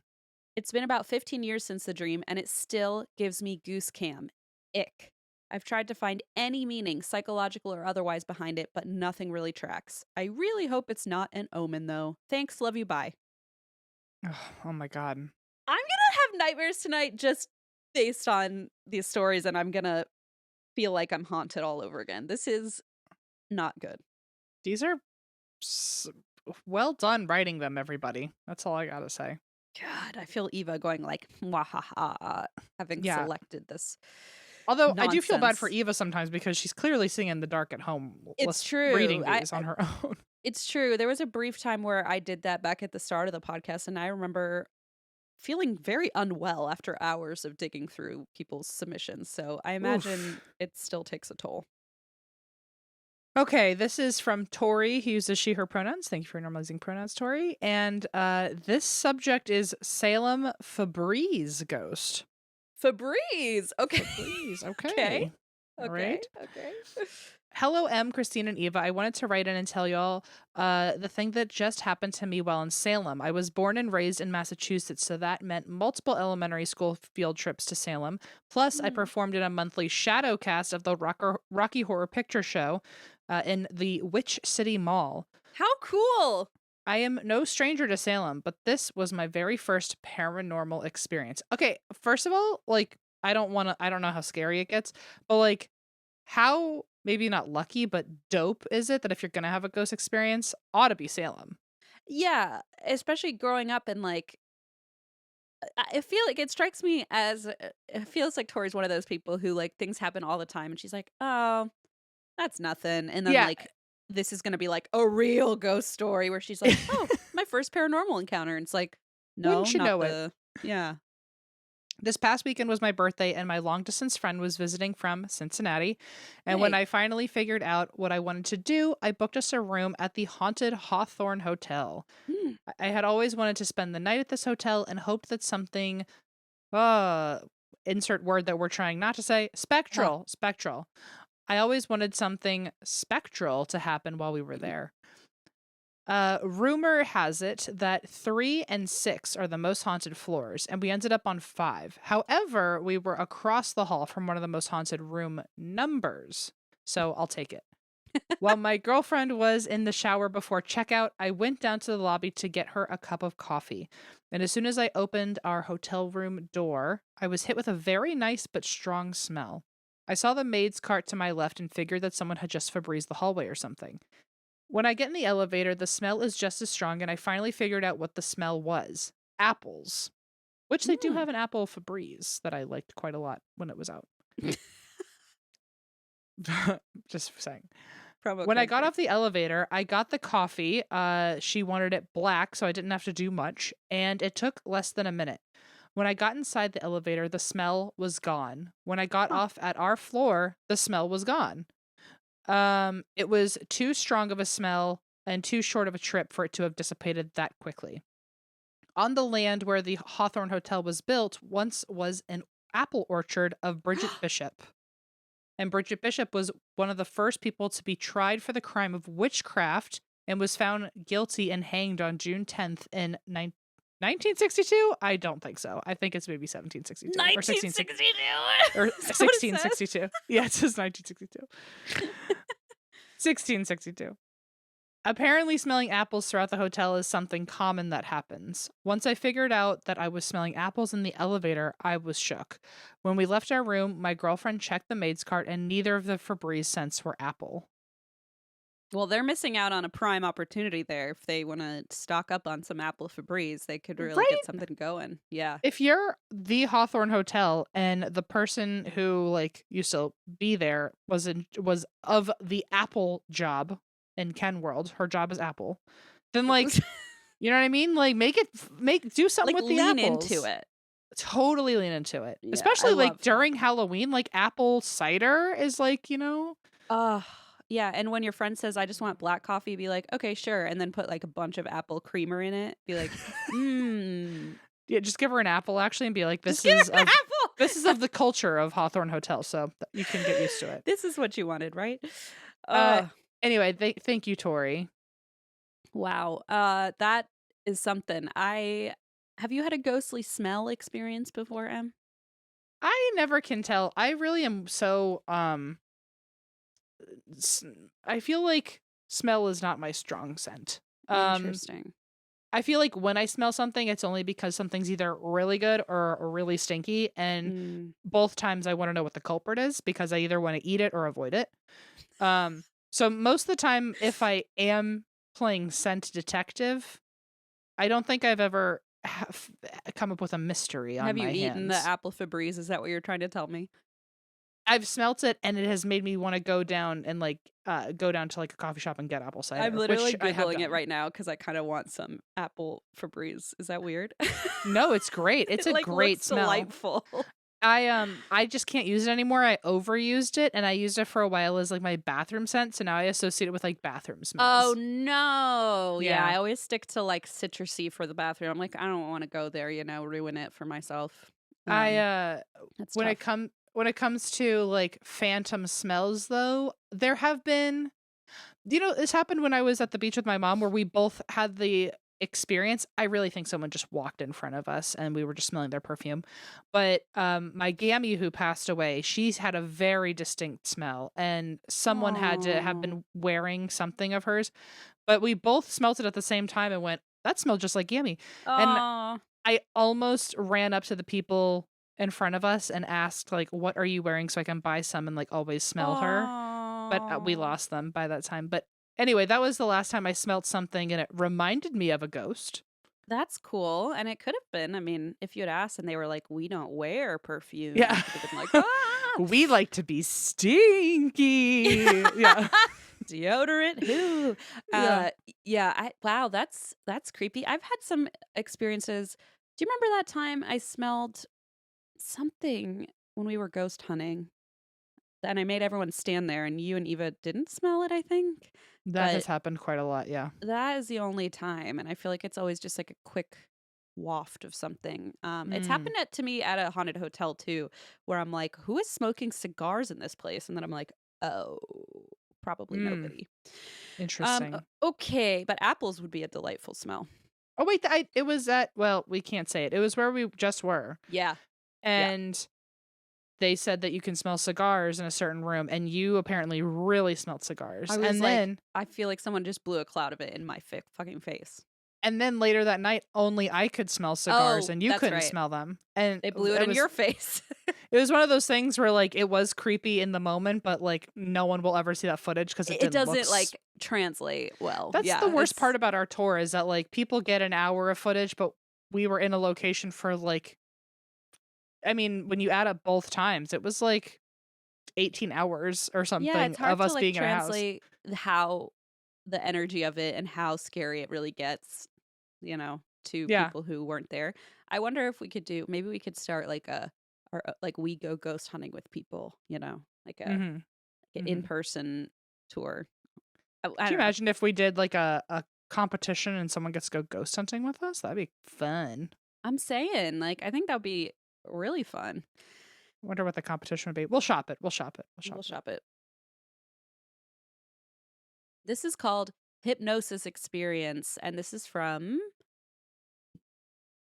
[SPEAKER 1] It's been about 15 years since the dream, and it still gives me goose-cam. Ick. I've tried to find any meaning, psychological or otherwise, behind it, but nothing really tracks. I really hope it's not an omen, though. Thanks, love you, bye.
[SPEAKER 2] Oh my god.
[SPEAKER 1] I'm gonna have nightmares tonight just based on these stories, and I'm gonna feel like I'm haunted all over again. This is not good.
[SPEAKER 2] These are s- well done writing them, everybody. That's all I gotta say.
[SPEAKER 1] God, I feel Eva going like, "Mwahaha," having
[SPEAKER 2] Yeah.
[SPEAKER 1] selected this
[SPEAKER 2] Although I do feel bad for
[SPEAKER 1] nonsense.
[SPEAKER 2] Eva sometimes because she's clearly sitting in the dark at home,
[SPEAKER 1] It's
[SPEAKER 2] reading
[SPEAKER 1] true.
[SPEAKER 2] these on her own.
[SPEAKER 1] It's true. There was a brief time where I did that back at the start of the podcast, and I remember feeling very unwell after hours of digging through people's submissions. So I
[SPEAKER 2] Oof.
[SPEAKER 1] imagine it still takes a toll.
[SPEAKER 2] Okay, this is from Tori. He uses she, her pronouns. Thank you for normalizing pronouns, Tori. And this subject is Salem Febreze ghost.
[SPEAKER 1] Febreze. Okay.
[SPEAKER 2] Febreze.
[SPEAKER 1] Okay.
[SPEAKER 2] Okay. All
[SPEAKER 1] Okay.
[SPEAKER 2] right.
[SPEAKER 1] Okay.
[SPEAKER 2] Hello, M, Christine, and Eva. I wanted to write in and tell y'all the thing that just happened to me while in Salem. I was born and raised in Massachusetts, so that meant multiple elementary school field trips to Salem. Plus, I
[SPEAKER 1] Mm.
[SPEAKER 2] performed in a monthly shadow cast of the Rocky Horror Picture Show in the Witch City Mall.
[SPEAKER 1] How cool.
[SPEAKER 2] I am no stranger to Salem, but this was my very first paranormal experience. Okay, first of all, like, I don't know how scary it gets, but like, how maybe not lucky, but dope is it that if you're gonna have a ghost experience, ought to be Salem.
[SPEAKER 1] Yeah, especially growing up and, like, I feel like it strikes me as, it feels like Tori's one of those people who, like, things happen all the time, and she's like, "Oh, that's nothing," and then,
[SPEAKER 2] Yeah,
[SPEAKER 1] like, this is gonna be, like, a real ghost story where she's like, "Oh, my first paranormal encounter," and it's like, "No,
[SPEAKER 2] wouldn't you
[SPEAKER 1] not
[SPEAKER 2] know it?
[SPEAKER 1] the." Yeah.
[SPEAKER 2] This past weekend was my birthday, and my long distance friend was visiting from Cincinnati. And when
[SPEAKER 1] Hey.
[SPEAKER 2] I finally figured out what I wanted to do, I booked us a room at the haunted Hawthorne Hotel.
[SPEAKER 1] Mm.
[SPEAKER 2] I had always wanted to spend the night at this hotel and hoped that something, uh, insert word that we're trying not to say,
[SPEAKER 1] Huh.
[SPEAKER 2] spectral. I always wanted something spectral to happen while we were there. Rumor has it that 3 and 6 are the most haunted floors, and we ended up on 5. However, we were across the hall from one of the most haunted room numbers, so I'll take it. While my girlfriend was in the shower before checkout, I went down to the lobby to get her a cup of coffee. And as soon as I opened our hotel room door, I was hit with a very nice but strong smell. I saw the maid's cart to my left and figured that someone had just Febrezed the hallway or something. When I get in the elevator, the smell is just as strong, and I finally figured out what the smell was: apples, which they do
[SPEAKER 1] Mm.
[SPEAKER 2] have an apple Febreze that I liked quite a lot when it was out. Just saying.
[SPEAKER 1] Promo
[SPEAKER 2] When I
[SPEAKER 1] code
[SPEAKER 2] got
[SPEAKER 1] free.
[SPEAKER 2] off the elevator, I got the coffee. She wanted it black, so I didn't have to do much, and it took less than a minute. When I got inside the elevator, the smell was gone. When I got
[SPEAKER 1] Huh.
[SPEAKER 2] off at our floor, the smell was gone. It was too strong of a smell and too short of a trip for it to have dissipated that quickly. On the land where the Hawthorne Hotel was built once was an apple orchard of Bridget Bishop. And Bridget Bishop was one of the first people to be tried for the crime of witchcraft and was found guilty and hanged on June 10th in 1962? I don't think so. I think it's maybe 1762 or
[SPEAKER 1] 1962. That's what it says.
[SPEAKER 2] 1662. Yeah, it says 1962. 1662. Apparently, smelling apples throughout the hotel is something common that happens. Once I figured out that I was smelling apples in the elevator, I was shook. When we left our room, my girlfriend checked the maid's cart, and neither of the Febreze scents were apple.
[SPEAKER 1] Well, they're missing out on a prime opportunity there. If they wanna stock up on some apple Febreze, they could really get
[SPEAKER 2] Right?
[SPEAKER 1] something going. Yeah.
[SPEAKER 2] If you're the Hawthorne Hotel and the person who like used to be there was of the Apple job in Ken World, her job is Apple, then like you know what I mean? Like do something
[SPEAKER 1] Like,
[SPEAKER 2] with the
[SPEAKER 1] lean into
[SPEAKER 2] apples.
[SPEAKER 1] it.
[SPEAKER 2] Totally lean into it.
[SPEAKER 1] Yeah, I
[SPEAKER 2] Especially, like,
[SPEAKER 1] love that.
[SPEAKER 2] during Halloween, like, apple cider is, like, you know.
[SPEAKER 1] Ugh, yeah, and when your friend says, "I just want black coffee," be like, "Okay, sure," and then put, like, a bunch of apple creamer in it. Be like, "Mmm,
[SPEAKER 2] Yeah, just give her an apple, actually, and be like,
[SPEAKER 1] just give her an
[SPEAKER 2] this is
[SPEAKER 1] apple."
[SPEAKER 2] of the culture of Hawthorne Hotel, so you can get used to it.
[SPEAKER 1] This is what you wanted, right?
[SPEAKER 2] Uh,
[SPEAKER 1] Ugh,
[SPEAKER 2] anyway, thank you, Tori.
[SPEAKER 1] wow, that is something. I Have you had a ghostly smell experience before, Em?
[SPEAKER 2] I never can tell. I really am so, s I feel like smell is not my strong scent. Um
[SPEAKER 1] Interesting.
[SPEAKER 2] I feel like when I smell something, it's only because something's either really good or really stinky. And
[SPEAKER 1] Mm.
[SPEAKER 2] both times I want to know what the culprit is because I either want to eat it or avoid it. So most of the time, if I am playing scent detective, I don't think I've ever come up with a mystery on
[SPEAKER 1] Have you
[SPEAKER 2] my
[SPEAKER 1] eaten the
[SPEAKER 2] hands.
[SPEAKER 1] apple Febreze? Is that what you're trying to tell me?
[SPEAKER 2] I've smelt it and it has made me want to go down and go down to like a coffee shop and get apple
[SPEAKER 1] I'm
[SPEAKER 2] cider,
[SPEAKER 1] literally
[SPEAKER 2] which I have
[SPEAKER 1] Googling it
[SPEAKER 2] done.
[SPEAKER 1] right now because I kinda want some apple Febreze. Is that weird?
[SPEAKER 2] No, it's great. It's
[SPEAKER 1] It,
[SPEAKER 2] a
[SPEAKER 1] like,
[SPEAKER 2] great
[SPEAKER 1] looks
[SPEAKER 2] smell.
[SPEAKER 1] delightful.
[SPEAKER 2] I just can't use it anymore. I overused it and I used it for a while as like my bathroom scent, so now I associate it with like bathroom
[SPEAKER 1] Oh,
[SPEAKER 2] smells.
[SPEAKER 1] no. Yeah,
[SPEAKER 2] Yeah.
[SPEAKER 1] I always stick to, like, citrusy for the bathroom. I'm like, I don't wanna go there, ruin it for myself.
[SPEAKER 2] I
[SPEAKER 1] Um, that's tough.
[SPEAKER 2] when it comes to like phantom smells though, there have been, this happened when I was at the beach with my mom where we both had the experience. I really think someone just walked in front of us and we were just smelling their perfume. But my gammy who passed away, she's had a very distinct smell and someone had to have
[SPEAKER 1] Oh.
[SPEAKER 2] been wearing something of hers. But we both smelt it at the same time and went, "That smelled just like gammy." And
[SPEAKER 1] Aw.
[SPEAKER 2] I almost ran up to the people in front of us and asked like, "What are you wearing so I can buy some and like always smell her?" but we
[SPEAKER 1] Oh,
[SPEAKER 2] lost them by that time. But anyway, that was the last time I smelled something and it reminded me of a ghost.
[SPEAKER 1] that's cool. And it could have been, I mean, if you had asked and they were like, we don't wear perfume, I
[SPEAKER 2] Yeah.
[SPEAKER 1] could have been like, ah,
[SPEAKER 2] We like to be stinky. Yeah.
[SPEAKER 1] deodorant. Who?
[SPEAKER 2] Yeah.
[SPEAKER 1] Yeah. Wow, that's creepy. I've had some experiences. Do you remember that time I smelled something when we were ghost hunting? And I made everyone stand there, and you and Eva didn't smell it, I think.
[SPEAKER 2] That
[SPEAKER 1] But
[SPEAKER 2] has happened quite a lot. Yeah.
[SPEAKER 1] that is the only time, and I feel like it's always just like a quick waft of something. It's
[SPEAKER 2] Mm.
[SPEAKER 1] happened to me at a haunted hotel too, where I'm like, "Who is smoking cigars in this place?" And then I'm like, "Oh, probably
[SPEAKER 2] Mm.
[SPEAKER 1] nobody."
[SPEAKER 2] Interesting.
[SPEAKER 1] Okay, but apples would be a delightful smell.
[SPEAKER 2] Oh wait, it was at, well, we can't say it. It was where we just were.
[SPEAKER 1] Yeah, yeah.
[SPEAKER 2] And they said that you can smell cigars in a certain room, and you apparently really smelled
[SPEAKER 1] I
[SPEAKER 2] cigars.
[SPEAKER 1] was like, I feel like someone just blew a cloud of it in my fucking face.
[SPEAKER 2] And then later that night, only I could smell cigars
[SPEAKER 1] Oh,
[SPEAKER 2] and you
[SPEAKER 1] that's
[SPEAKER 2] couldn't
[SPEAKER 1] right.
[SPEAKER 2] smell them. And
[SPEAKER 1] They blew it in your face.
[SPEAKER 2] it was one of those things where like it was creepy in the moment, but like no one will ever see that footage because it
[SPEAKER 1] It
[SPEAKER 2] didn't look
[SPEAKER 1] doesn't like translate well.
[SPEAKER 2] That's the
[SPEAKER 1] Yeah,
[SPEAKER 2] worst
[SPEAKER 1] it's
[SPEAKER 2] part about our tour is that like people get an hour of footage, but we were in a location for like, I mean, when you add up both times, it was like 18 hours or
[SPEAKER 1] yeah,
[SPEAKER 2] something
[SPEAKER 1] it's
[SPEAKER 2] of
[SPEAKER 1] hard to
[SPEAKER 2] us
[SPEAKER 1] like
[SPEAKER 2] being in a house.
[SPEAKER 1] translate how the energy of it and how scary it really gets, to
[SPEAKER 2] Yeah.
[SPEAKER 1] people who weren't there. I wonder if we could do maybe we could start like like we go ghost hunting with people, like
[SPEAKER 2] Mhm.
[SPEAKER 1] an
[SPEAKER 2] Mhm.
[SPEAKER 1] in-person tour. I
[SPEAKER 2] Could you
[SPEAKER 1] don't know.
[SPEAKER 2] imagine if we did like a competition and someone gets to go ghost hunting with us? That'd be fun.
[SPEAKER 1] I'm saying like I think that would be really fun.
[SPEAKER 2] Wonder what the competition would be. We'll shop it. We'll shop it. We'll
[SPEAKER 1] We'll
[SPEAKER 2] shop it.
[SPEAKER 1] shop it. This is called Hypnosis Experience and this is from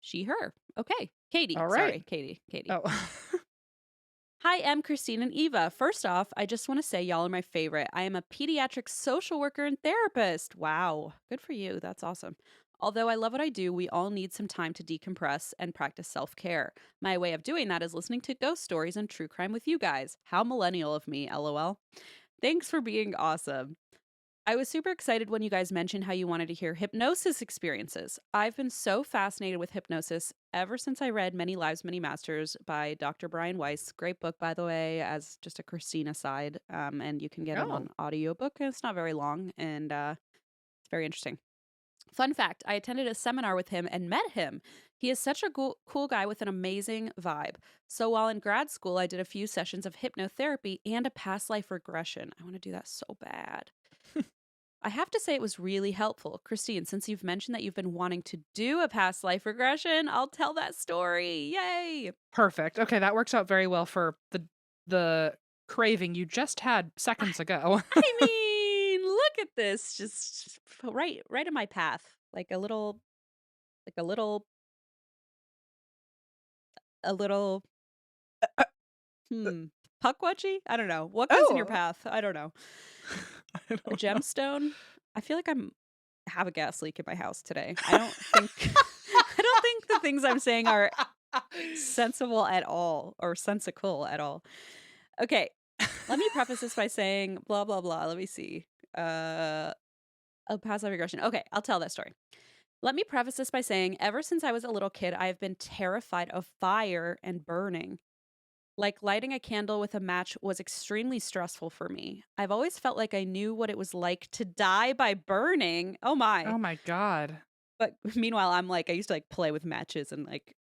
[SPEAKER 1] she her. Okay. Katie.
[SPEAKER 2] All right.
[SPEAKER 1] Sorry, Katie.
[SPEAKER 2] Oh.
[SPEAKER 1] Hi, I'm Christine and Eva. First off, I just want to say y'all are my favorite. I am a pediatric social worker and therapist. Wow, good for you. That's awesome. Although I love what I do, we all need some time to decompress and practice self care. My way of doing that is listening to ghost stories and true crime with you guys. How millennial of me, lol. Thanks for being awesome. I was super excited when you guys mentioned how you wanted to hear hypnosis experiences. I've been so fascinated with hypnosis ever since I read Many Lives, Many Masters by Dr. Brian Weiss. Great book, by the way, as just a Christina side. And you can get it
[SPEAKER 2] Oh.
[SPEAKER 1] on audiobook. And it's not very long and it's very interesting. Fun fact I attended a seminar with him and met him. He is such a cool guy with an amazing vibe. So while in grad school, I did a few sessions of hypnotherapy and a past life regression. I want to do that so bad. I have to say it was really helpful. Christine, since you've mentioned that you've been wanting to do a past life regression, I'll tell that story. Yay!
[SPEAKER 2] Perfect. Okay, that works out very well for the craving you just had seconds ago.
[SPEAKER 1] I mean, look at this. Just right in my path. Like a little, hmm, puckwudgie? I don't know. What goes in your
[SPEAKER 2] Oh.
[SPEAKER 1] path? I don't know.
[SPEAKER 2] I
[SPEAKER 1] A
[SPEAKER 2] don't know.
[SPEAKER 1] gemstone? I feel like have a gas leak in my house today. I don't think I don't think the things I'm saying are sensible at all or sensical at all. Okay. Let me preface this by saying blah blah blah. Let me see. A past life regression. Okay, I'll tell that story. Let me preface this by saying ever since I was a little kid, I have been terrified of fire and burning. Like lighting a candle with a match was extremely stressful for me. I've always felt like I knew what it was like to die by burning. Oh my.
[SPEAKER 2] Oh my god.
[SPEAKER 1] But meanwhile, I'm like, I used to like play with matches and like,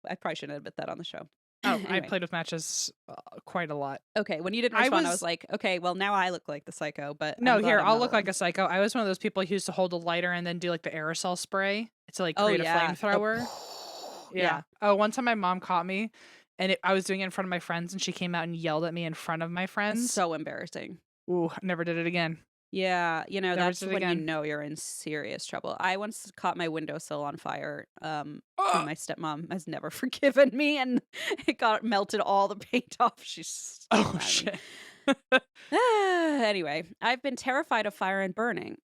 [SPEAKER 1] I probably shouldn't admit that on the show.
[SPEAKER 2] Oh, I
[SPEAKER 1] Anyway,
[SPEAKER 2] played with matches quite a lot.
[SPEAKER 1] okay. When you didn't
[SPEAKER 2] I
[SPEAKER 1] respond, I was
[SPEAKER 2] was
[SPEAKER 1] like, okay, well, now I look like the psycho, but I'm
[SPEAKER 2] No,
[SPEAKER 1] glad
[SPEAKER 2] here,
[SPEAKER 1] I'm
[SPEAKER 2] I'll
[SPEAKER 1] not
[SPEAKER 2] look like
[SPEAKER 1] alone.
[SPEAKER 2] a psycho. I was one of those people who used to hold a lighter and then do like the aerosol spray to like
[SPEAKER 1] Oh,
[SPEAKER 2] create a
[SPEAKER 1] yeah. The
[SPEAKER 2] flamethrower.
[SPEAKER 1] yeah.
[SPEAKER 2] Yeah. Oh, one time my mom caught me and I was doing it in front of my friends and she came out and yelled at me in front of my
[SPEAKER 1] That's
[SPEAKER 2] friends.
[SPEAKER 1] so embarrassing.
[SPEAKER 2] Ooh, never did it again.
[SPEAKER 1] Yeah,
[SPEAKER 2] Never
[SPEAKER 1] that's
[SPEAKER 2] did it
[SPEAKER 1] when you
[SPEAKER 2] again.
[SPEAKER 1] know you're in serious trouble. I once caught my windowsill on fire, and
[SPEAKER 2] Oh,
[SPEAKER 1] my stepmom has never forgiven me, and it got melted all the paint off. She's still
[SPEAKER 2] oh
[SPEAKER 1] mad at me.
[SPEAKER 2] shit.
[SPEAKER 1] Anyway, I've been terrified of fire and burning.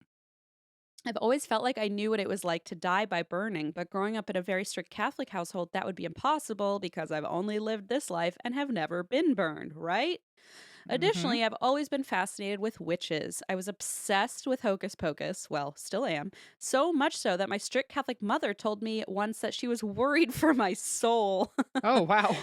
[SPEAKER 1] I've always felt like I knew what it was like to die by burning, but growing up in a very strict Catholic household, that would be impossible because I've only lived this life and have never been burned, right?
[SPEAKER 2] Mm-hmm.
[SPEAKER 1] Additionally, I've always been fascinated with witches. I was obsessed with Hocus Pocus, well, still am, so much so that my strict Catholic mother told me once that she was worried for my soul.
[SPEAKER 2] Oh, wow.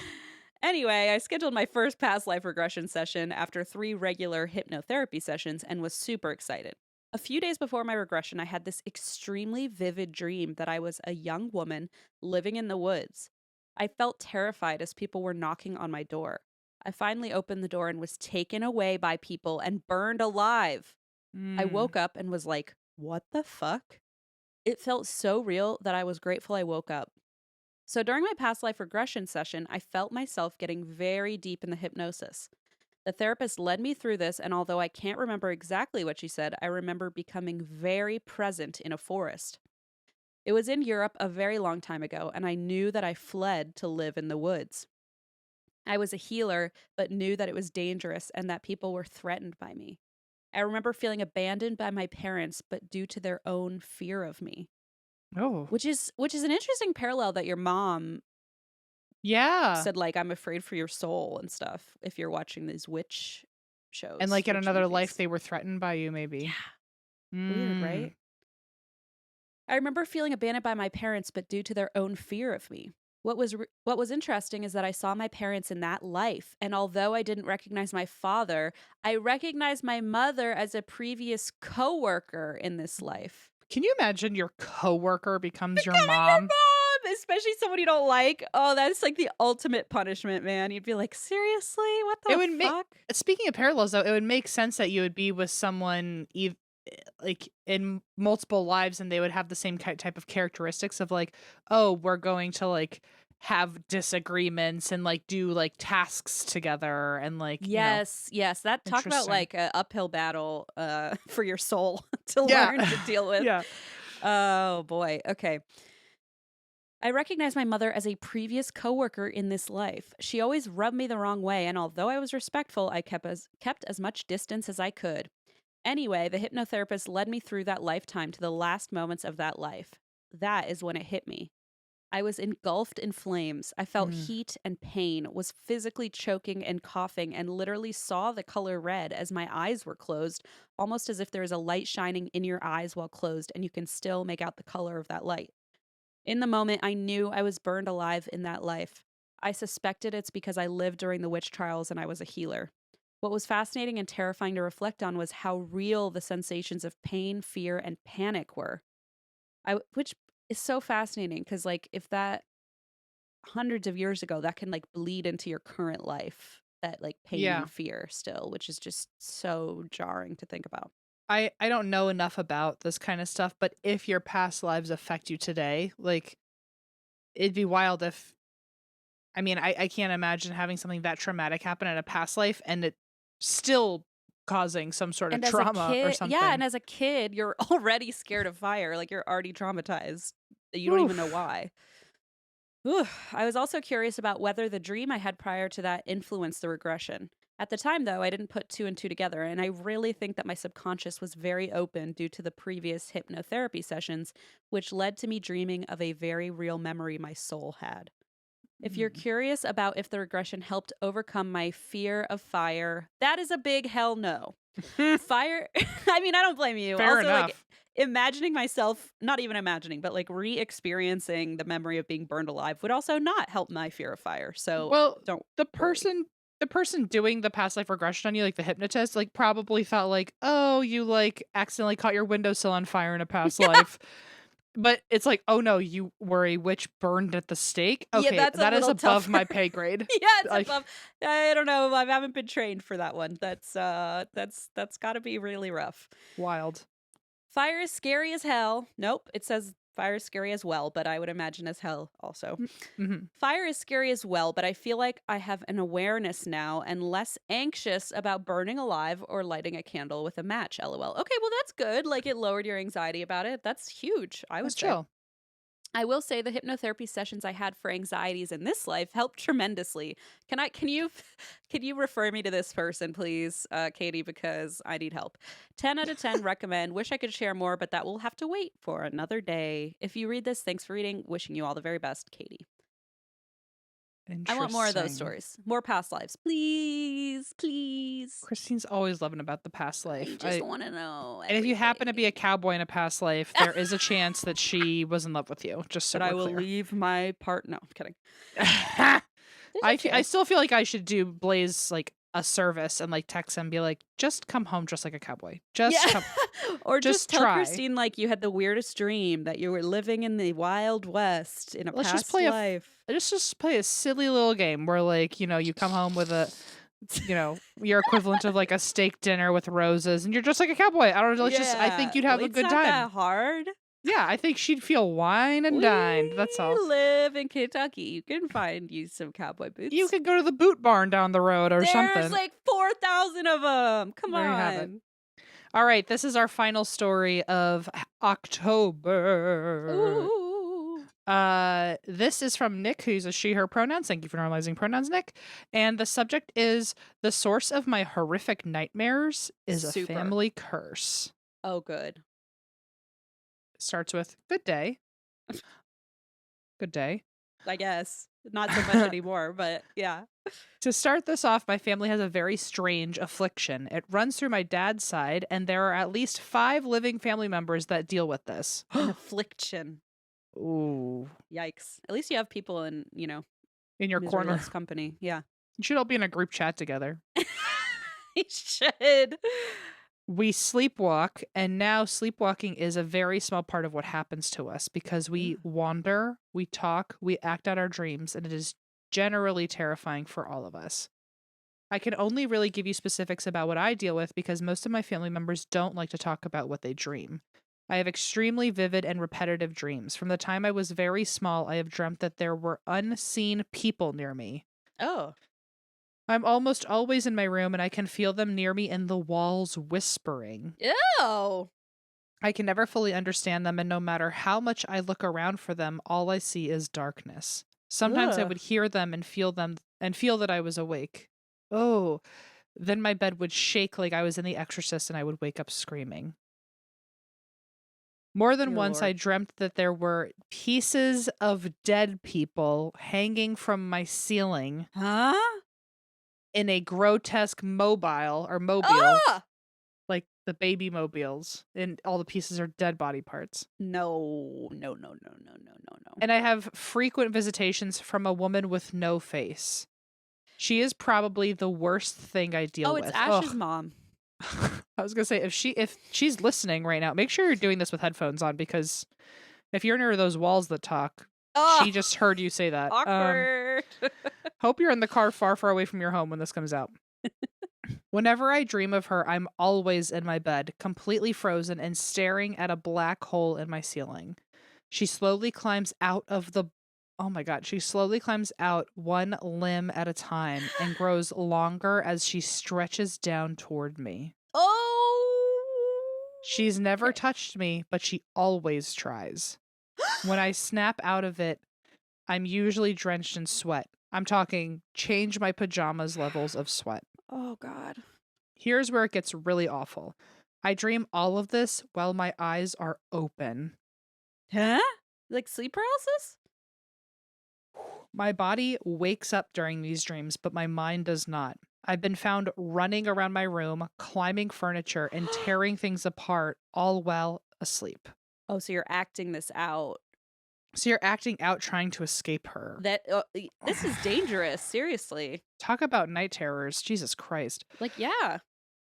[SPEAKER 1] Anyway, I scheduled my first past life regression session after 3 regular hypnotherapy sessions and was super excited. A few days before my regression, I had this extremely vivid dream that I was a young woman living in the woods. I felt terrified as people were knocking on my door. I finally opened the door and was taken away by people and burned alive. I
[SPEAKER 2] Mm.
[SPEAKER 1] woke up and was like, what the fuck? It felt so real that I was grateful I woke up. So during my past life regression session, I felt myself getting very deep in the hypnosis. The therapist led me through this, and although I can't remember exactly what she said, I remember becoming very present in a forest. It was in Europe a very long time ago, and I knew that I fled to live in the woods. I was a healer, but knew that it was dangerous and that people were threatened by me. I remember feeling abandoned by my parents, but due to their own fear of me.
[SPEAKER 2] Oh,
[SPEAKER 1] Which is an interesting parallel that your mom
[SPEAKER 2] yeah.
[SPEAKER 1] said, like, I'm afraid for your soul and stuff if you're watching these witch
[SPEAKER 2] And
[SPEAKER 1] shows,
[SPEAKER 2] like in
[SPEAKER 1] witch
[SPEAKER 2] another life,
[SPEAKER 1] movies.
[SPEAKER 2] they were threatened by you, maybe.
[SPEAKER 1] Yeah. Weird, right?
[SPEAKER 2] Mm.
[SPEAKER 1] I remember feeling abandoned by my parents, but due to their own fear of me. What was interesting is that I saw my parents in that life, and although I didn't recognize my father, I recognized my mother as a previous coworker in this life.
[SPEAKER 2] Can you imagine your coworker becomes your
[SPEAKER 1] Becoming your
[SPEAKER 2] mom?
[SPEAKER 1] mom, especially someone you don't like. Oh, that's like the ultimate punishment, man. You'd be like, seriously? What
[SPEAKER 2] It
[SPEAKER 1] the
[SPEAKER 2] would make
[SPEAKER 1] fuck?
[SPEAKER 2] Speaking of parallels, though, it would make sense that you would be with someone like in multiple lives, and they would have the same type of characteristics of like, oh, we're going to like have disagreements and like do like tasks together and like,
[SPEAKER 1] Yes, yes. That talk about
[SPEAKER 2] interesting.
[SPEAKER 1] like a uphill battle for your soul to
[SPEAKER 2] Yeah.
[SPEAKER 1] learn to deal with.
[SPEAKER 2] Yeah.
[SPEAKER 1] Oh boy. Okay. I recognize my mother as a previous coworker in this life. She always rubbed me the wrong way, and although I was respectful, I kept as much distance as I could. Anyway, the hypnotherapist led me through that lifetime to the last moments of that life. That is when it hit me. I was engulfed in flames. I felt
[SPEAKER 2] Mm.
[SPEAKER 1] heat and pain, was physically choking and coughing, and literally saw the color red as my eyes were closed, almost as if there is a light shining in your eyes while closed and you can still make out the color of that light. In the moment, I knew I was burned alive in that life. I suspected it's because I lived during the witch trials and I was a healer. What was fascinating and terrifying to reflect on was how real the sensations of pain, fear, and panic were. Which is so fascinating because, like, if that hundreds of years ago, that can like bleed into your current life, that like pain
[SPEAKER 2] Yeah.
[SPEAKER 1] and fear still, which is just so jarring to think about.
[SPEAKER 2] I don't know enough about this kind of stuff, but if your past lives affect you today, like it'd be wild if I mean, I can't imagine having something that traumatic happen in a past life and it still causing some sort of
[SPEAKER 1] And as a
[SPEAKER 2] trauma or
[SPEAKER 1] kid, yeah,
[SPEAKER 2] something.
[SPEAKER 1] and as a kid, you're already scared of fire. Like you're already traumatized. You don't even know
[SPEAKER 2] Oof.
[SPEAKER 1] why. Ooh, I was also curious about whether the dream I had prior to that influenced the regression. At the time, though, I didn't put two and two together, and I really think that my subconscious was very open due to the previous hypnotherapy sessions, which led to me dreaming of a very real memory my soul had. If you're
[SPEAKER 2] Mm.
[SPEAKER 1] curious about if the regression helped overcome my fear of fire, that is a big hell no. Fire I mean, I don't blame you.
[SPEAKER 2] Fair
[SPEAKER 1] Also, like,
[SPEAKER 2] enough.
[SPEAKER 1] imagining myself not even imagining, but, like, re-experiencing the memory of being burned alive would also not help my fear of fire, so
[SPEAKER 2] Well,
[SPEAKER 1] don't
[SPEAKER 2] the
[SPEAKER 1] worry.
[SPEAKER 2] person the person doing the past life regression on you, like the hypnotist, like probably thought like, "Oh, you like accidentally caught your windowsill on fire in a past life." But it's like, "Oh no, you were a witch burned at the stake?"
[SPEAKER 1] Yeah,
[SPEAKER 2] Okay,
[SPEAKER 1] that's a
[SPEAKER 2] that is
[SPEAKER 1] little
[SPEAKER 2] above
[SPEAKER 1] tougher.
[SPEAKER 2] my pay grade.
[SPEAKER 1] Yeah, it's
[SPEAKER 2] Like,
[SPEAKER 1] above I don't know, I haven't been trained for that one. That's gotta be really rough.
[SPEAKER 2] wild.
[SPEAKER 1] Fire is scary as hell. Nope, it says fire is scary as well, but I would imagine as hell also.
[SPEAKER 2] Mhm.
[SPEAKER 1] Fire is scary as well, but I feel like I have an awareness now and less anxious about burning alive or lighting a candle with a match. LOL. Okay, well that's good. Like it lowered your anxiety about it. That's huge, I
[SPEAKER 2] That's
[SPEAKER 1] would say.
[SPEAKER 2] chill.
[SPEAKER 1] I will say the hypnotherapy sessions I had for anxieties in this life helped tremendously. Can you can you refer me to this person please, Katie, because I need help. 10 out of 10 recommend. Wish I could share more, but that will have to wait for another day. If you read this, thanks for reading. Wishing you all the very best, Katie. I want more of those
[SPEAKER 2] Interesting.
[SPEAKER 1] stories. More past lives. Please, please.
[SPEAKER 2] Christine's always loving about the past life.
[SPEAKER 1] I just want to know
[SPEAKER 2] And if you happen to be a
[SPEAKER 1] everything.
[SPEAKER 2] cowboy in a past life, there is a chance that she was in love with you, just so
[SPEAKER 1] But
[SPEAKER 2] we're
[SPEAKER 1] I will
[SPEAKER 2] clear.
[SPEAKER 1] leave my part. No, I'm kidding. There's a
[SPEAKER 2] I
[SPEAKER 1] chance.
[SPEAKER 2] still feel like I should do Blaze like a service and like text him and be like, just come home just like a cowboy.
[SPEAKER 1] Yeah.
[SPEAKER 2] Just come,
[SPEAKER 1] Or just
[SPEAKER 2] just
[SPEAKER 1] tell
[SPEAKER 2] try.
[SPEAKER 1] Christine like you had the weirdest dream that you were living in the Wild West in a
[SPEAKER 2] Let's just
[SPEAKER 1] past
[SPEAKER 2] play
[SPEAKER 1] life.
[SPEAKER 2] just play a silly little game where like, you come home with your equivalent of like a steak dinner with roses and you're just like a cowboy. I don't know, I think
[SPEAKER 1] Yeah.
[SPEAKER 2] you'd have a
[SPEAKER 1] It's
[SPEAKER 2] good
[SPEAKER 1] not
[SPEAKER 2] time.
[SPEAKER 1] that hard.
[SPEAKER 2] Yeah, I think she'd feel wine and
[SPEAKER 1] We
[SPEAKER 2] dined. That's all.
[SPEAKER 1] live in Kentucky. You can find you some cowboy
[SPEAKER 2] You
[SPEAKER 1] boots.
[SPEAKER 2] could go to the boot barn down the road or
[SPEAKER 1] There's
[SPEAKER 2] something.
[SPEAKER 1] like 4,000 of them. Come
[SPEAKER 2] There you have it.
[SPEAKER 1] on.
[SPEAKER 2] All right, this is our final story of October.
[SPEAKER 1] Ooh.
[SPEAKER 2] This is from Nick, who's a she, her pronouns. Thank you for normalizing pronouns, Nick. And the subject is the source of my horrific nightmares is a
[SPEAKER 1] Super.
[SPEAKER 2] family curse.
[SPEAKER 1] Oh, good.
[SPEAKER 2] Starts with good day. Good day.
[SPEAKER 1] I guess. Not so much anymore, but yeah.
[SPEAKER 2] To start this off, my family has a very strange affliction. It runs through my dad's side, and there are at least 5 living family members that deal with this.
[SPEAKER 1] An affliction.
[SPEAKER 2] Ooh.
[SPEAKER 1] Yikes. At least you have people in,
[SPEAKER 2] In your corner.
[SPEAKER 1] miseryless company. Yeah.
[SPEAKER 2] You should all be in a group chat together.
[SPEAKER 1] You should.
[SPEAKER 2] We sleepwalk, and now sleepwalking is a very small part of what happens to us because we wander, we talk, we act out our dreams, and it is generally terrifying for all of us. I can only really give you specifics about what I deal with because most of my family members don't like to talk about what they dream. I have extremely vivid and repetitive dreams. From the time I was very small, I have dreamt that there were unseen people near me.
[SPEAKER 1] Oh.
[SPEAKER 2] I'm almost always in my room and I can feel them near me in the walls whispering.
[SPEAKER 1] Ew.
[SPEAKER 2] I can never fully understand them, and no matter how much I look around for them, all I see is darkness. Sometimes I
[SPEAKER 1] Ugh.
[SPEAKER 2] would hear them and feel that I was awake. Oh, then my bed would shake like I was in The Exorcist and I would wake up screaming. More than
[SPEAKER 1] Dear
[SPEAKER 2] once,
[SPEAKER 1] Lord.
[SPEAKER 2] I dreamt that there were pieces of dead people hanging from my ceiling
[SPEAKER 1] Huh?
[SPEAKER 2] in a grotesque mobile,
[SPEAKER 1] Ah!
[SPEAKER 2] like the baby mobiles, and all the pieces are dead body parts.
[SPEAKER 1] No. No, no, no, no, no, no, no.
[SPEAKER 2] And I have frequent visitations from a woman with no face. She is probably the worst thing I deal
[SPEAKER 1] Oh,
[SPEAKER 2] with.
[SPEAKER 1] it's Ash's mom.
[SPEAKER 2] I was gonna say if she's listening right now, make sure you're doing this with headphones on because if you're near those walls that talk,
[SPEAKER 1] Oh,
[SPEAKER 2] she just heard you say that.
[SPEAKER 1] awkward.
[SPEAKER 2] Hope you're in the car far, far away from your home when this comes out. Whenever I dream of her, I'm always in my bed, completely frozen and staring at a black hole in my ceiling. She slowly climbs out oh my God, she slowly climbs out one limb at a time and grows longer as she stretches down toward me.
[SPEAKER 1] Oh.
[SPEAKER 2] She's never
[SPEAKER 1] Okay.
[SPEAKER 2] touched me, but she always tries. When I snap out of it, I'm usually drenched in sweat. I'm talking change my pajamas levels of sweat.
[SPEAKER 1] Oh, God.
[SPEAKER 2] Here's where it gets really awful. I dream all of this while my eyes are open.
[SPEAKER 1] Huh? Like sleep paralysis?
[SPEAKER 2] My body wakes up during these dreams, but my mind does not. I've been found running around my room, climbing furniture, and tearing things apart, all while asleep.
[SPEAKER 1] Oh, so you're acting this out.
[SPEAKER 2] So you're acting out trying to escape her.
[SPEAKER 1] This is dangerous. Seriously.
[SPEAKER 2] Talk about night terrors. Jesus Christ.
[SPEAKER 1] Like, yeah.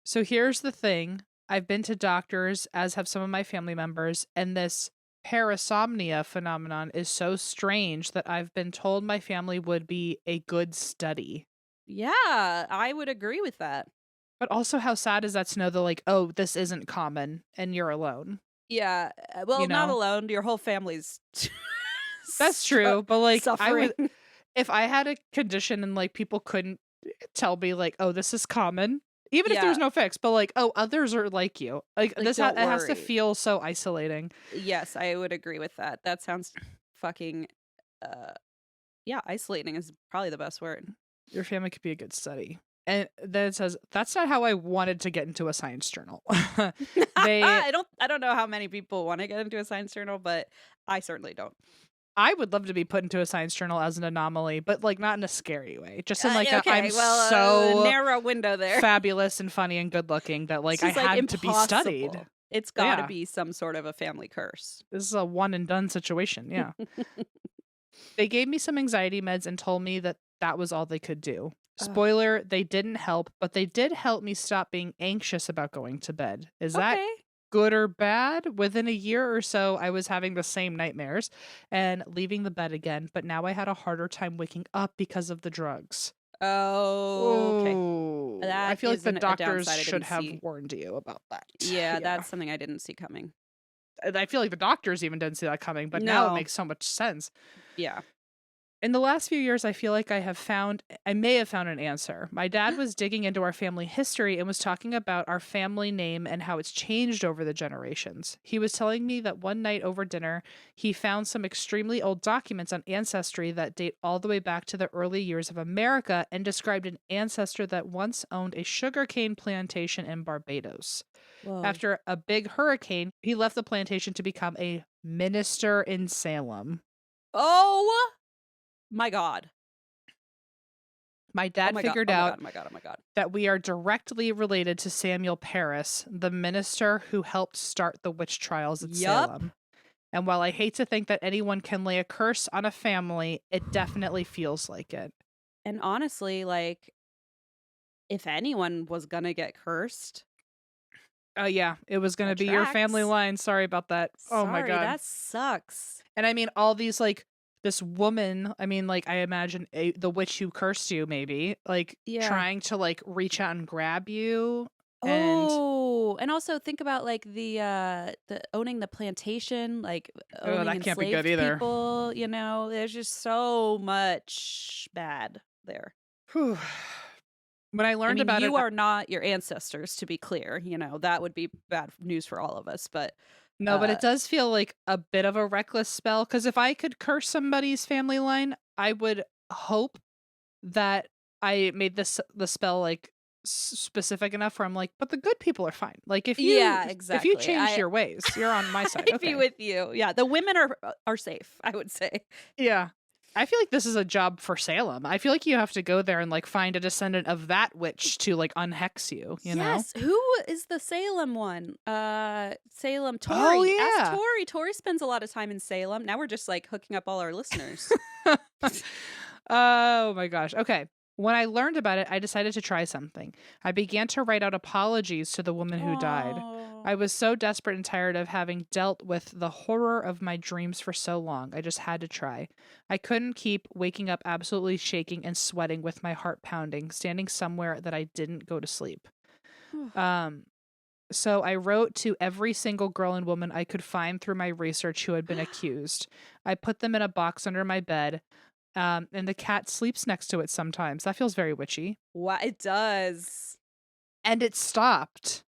[SPEAKER 2] So here's the thing. I've been to doctors, as have some of my family members, and this parasomnia phenomenon is so strange that I've been told my family would be a good study.
[SPEAKER 1] Yeah, I would agree with that.
[SPEAKER 2] But also, how sad is that to know that, like, oh, this isn't common and you're alone?
[SPEAKER 1] Yeah. Well,
[SPEAKER 2] You
[SPEAKER 1] not
[SPEAKER 2] know?
[SPEAKER 1] alone. Your whole family's
[SPEAKER 2] That's true. But, like,
[SPEAKER 1] suffering.
[SPEAKER 2] if I had a condition and, like, people couldn't tell me, like, oh, this is common, even if there was
[SPEAKER 1] Yeah.
[SPEAKER 2] no fix, but, like, oh, others are like you. Like
[SPEAKER 1] Like,
[SPEAKER 2] this
[SPEAKER 1] don't
[SPEAKER 2] it has to
[SPEAKER 1] worry.
[SPEAKER 2] feel so isolating.
[SPEAKER 1] Yes, I would agree with that. That sounds fucking, yeah, isolating is probably the best word.
[SPEAKER 2] Your family could be a good study. And then it says, that's not how I wanted to get into a science journal. They
[SPEAKER 1] I don't know how many people want to get into a science journal, but I certainly don't.
[SPEAKER 2] I would love to be put into a science journal as an anomaly, but like not in a scary way. Just in like I'm
[SPEAKER 1] Okay, well,
[SPEAKER 2] so
[SPEAKER 1] narrow window there.
[SPEAKER 2] fabulous and funny and good looking that
[SPEAKER 1] It's
[SPEAKER 2] like I
[SPEAKER 1] just like
[SPEAKER 2] had to be studied.
[SPEAKER 1] impossible. It's got to
[SPEAKER 2] Yeah.
[SPEAKER 1] be some sort of a family curse.
[SPEAKER 2] This is a one and done situation. Yeah. They gave me some anxiety meds and told me that that was all they could do.
[SPEAKER 1] Ugh.
[SPEAKER 2] Spoiler, they didn't help, but they did help me stop being anxious about going to bed. Is that
[SPEAKER 1] Okay.
[SPEAKER 2] good or bad? Within a year or so, I was having the same nightmares and leaving the bed again, but now I had a harder time waking up because of the drugs.
[SPEAKER 1] Oh, okay.
[SPEAKER 2] Oh, I
[SPEAKER 1] That
[SPEAKER 2] feel like
[SPEAKER 1] is
[SPEAKER 2] the
[SPEAKER 1] a
[SPEAKER 2] doctors
[SPEAKER 1] downside I
[SPEAKER 2] should
[SPEAKER 1] didn't
[SPEAKER 2] have
[SPEAKER 1] see.
[SPEAKER 2] warned you about that.
[SPEAKER 1] Yeah,
[SPEAKER 2] Yeah.
[SPEAKER 1] that's something I didn't see coming.
[SPEAKER 2] And I feel like the doctors even didn't see that coming, but now it
[SPEAKER 1] No.
[SPEAKER 2] makes so much sense.
[SPEAKER 1] Yeah.
[SPEAKER 2] In the last few years, I feel like I may have found an answer. My dad was digging into our family history and was talking about our family name and how it's changed over the generations. He was telling me that one night over dinner, he found some extremely old documents on ancestry that date all the way back to the early years of America and described an ancestor that once owned a sugarcane plantation in Barbados.
[SPEAKER 1] Whoa.
[SPEAKER 2] After a big hurricane, he left the plantation to become a minister in Salem.
[SPEAKER 1] Oh my God.
[SPEAKER 2] My
[SPEAKER 1] Oh
[SPEAKER 2] dad
[SPEAKER 1] my God.
[SPEAKER 2] figured
[SPEAKER 1] Oh my
[SPEAKER 2] out
[SPEAKER 1] God. Oh my God. Oh my God.
[SPEAKER 2] that we are directly related to Samuel Parris, the minister who helped start the witch trials at
[SPEAKER 1] Yup.
[SPEAKER 2] Salem. And while I hate to think that anyone can lay a curse on a family, it definitely feels like it.
[SPEAKER 1] And honestly, like, if anyone was gonna get cursed,
[SPEAKER 2] Oh, yeah, it was going to
[SPEAKER 1] that
[SPEAKER 2] be your family
[SPEAKER 1] tracks.
[SPEAKER 2] line. Sorry about that. Oh, my
[SPEAKER 1] Sorry,
[SPEAKER 2] God.
[SPEAKER 1] that sucks.
[SPEAKER 2] And I mean, all these, like, this woman, I mean, like, I imagine the witch who cursed you, maybe, like,
[SPEAKER 1] Yeah.
[SPEAKER 2] trying to, like, reach out and grab you. And,
[SPEAKER 1] Oh, and also think about like the owning the plantation, like
[SPEAKER 2] oh,
[SPEAKER 1] owning
[SPEAKER 2] that can't be good
[SPEAKER 1] enslaved
[SPEAKER 2] either.
[SPEAKER 1] people, you know, there's just so much bad there.
[SPEAKER 2] Whew. When I
[SPEAKER 1] I
[SPEAKER 2] learned
[SPEAKER 1] mean,
[SPEAKER 2] about it,
[SPEAKER 1] you are not your ancestors, to be clear, you know, that would be bad news for all of us, but
[SPEAKER 2] no, but
[SPEAKER 1] uh
[SPEAKER 2] it does feel like a bit of a reckless spell, because if I could curse somebody's family line, I would hope that I made the spell like specific enough where I'm like, but the good people are fine. Like
[SPEAKER 1] yeah,
[SPEAKER 2] if you
[SPEAKER 1] exactly.
[SPEAKER 2] change
[SPEAKER 1] I
[SPEAKER 2] your ways, you're on my side.
[SPEAKER 1] I'd be
[SPEAKER 2] Okay.
[SPEAKER 1] with you. Yeah, the women are safe, I would say.
[SPEAKER 2] Yeah. I feel like this is a job for Salem. I feel like you have to go there and like find a descendant of that witch to like unhex you, you know?
[SPEAKER 1] Yes, who is the Salem one? Salem
[SPEAKER 2] Oh
[SPEAKER 1] Tori. Ask
[SPEAKER 2] yeah.
[SPEAKER 1] Tori. Tori spends a lot of time in Salem. Now we're just like hooking up all our listeners.
[SPEAKER 2] Oh my gosh. Okay. When I learned about it, I decided to try something. I began to write out apologies to the woman who died.
[SPEAKER 1] Oh.
[SPEAKER 2] I was so desperate and tired of having dealt with the horror of my dreams for so long. I just had to try. I couldn't keep waking up absolutely shaking and sweating with my heart pounding, standing somewhere that I didn't go to sleep. Um, so I wrote to every single girl and woman I could find through my research who had been accused. I put them in a box under my bed. And the cat sleeps next to it sometimes. That feels very witchy.
[SPEAKER 1] Wow, it does.
[SPEAKER 2] And it stopped.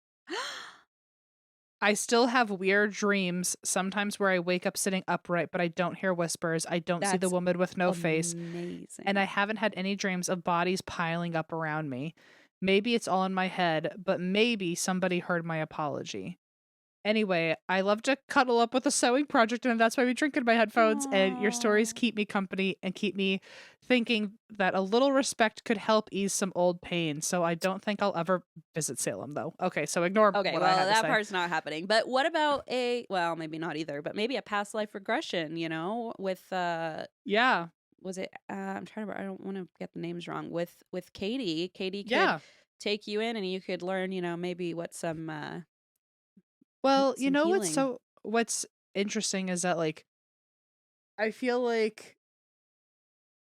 [SPEAKER 2] I still have weird dreams, sometimes where I wake up sitting upright, but I don't hear whispers. I don't see the
[SPEAKER 1] That's
[SPEAKER 2] woman with no face. And
[SPEAKER 1] amazing.
[SPEAKER 2] I haven't had any dreams of bodies piling up around me. Maybe it's all in my head, but maybe somebody heard my apology. Anyway, I love to cuddle up with a sewing project, and that's why we drink in my headphones. And your stories
[SPEAKER 1] Aw.
[SPEAKER 2] keep me company and keep me thinking that a little respect could help ease some old pain. So I don't think I'll ever visit Salem, though. Okay, so ignore
[SPEAKER 1] Okay,
[SPEAKER 2] what I
[SPEAKER 1] well,
[SPEAKER 2] had to
[SPEAKER 1] that
[SPEAKER 2] say.
[SPEAKER 1] part's not happening. But what about well, maybe not either, but maybe a past life regression, you know, with
[SPEAKER 2] Yeah,
[SPEAKER 1] was it I'm trying to I don't want to get the names wrong. With Katie. Katie could
[SPEAKER 2] yeah.
[SPEAKER 1] take you in and you could learn, you know, maybe what
[SPEAKER 2] Well, you
[SPEAKER 1] some
[SPEAKER 2] know
[SPEAKER 1] healing.
[SPEAKER 2] what's interesting is that like I feel like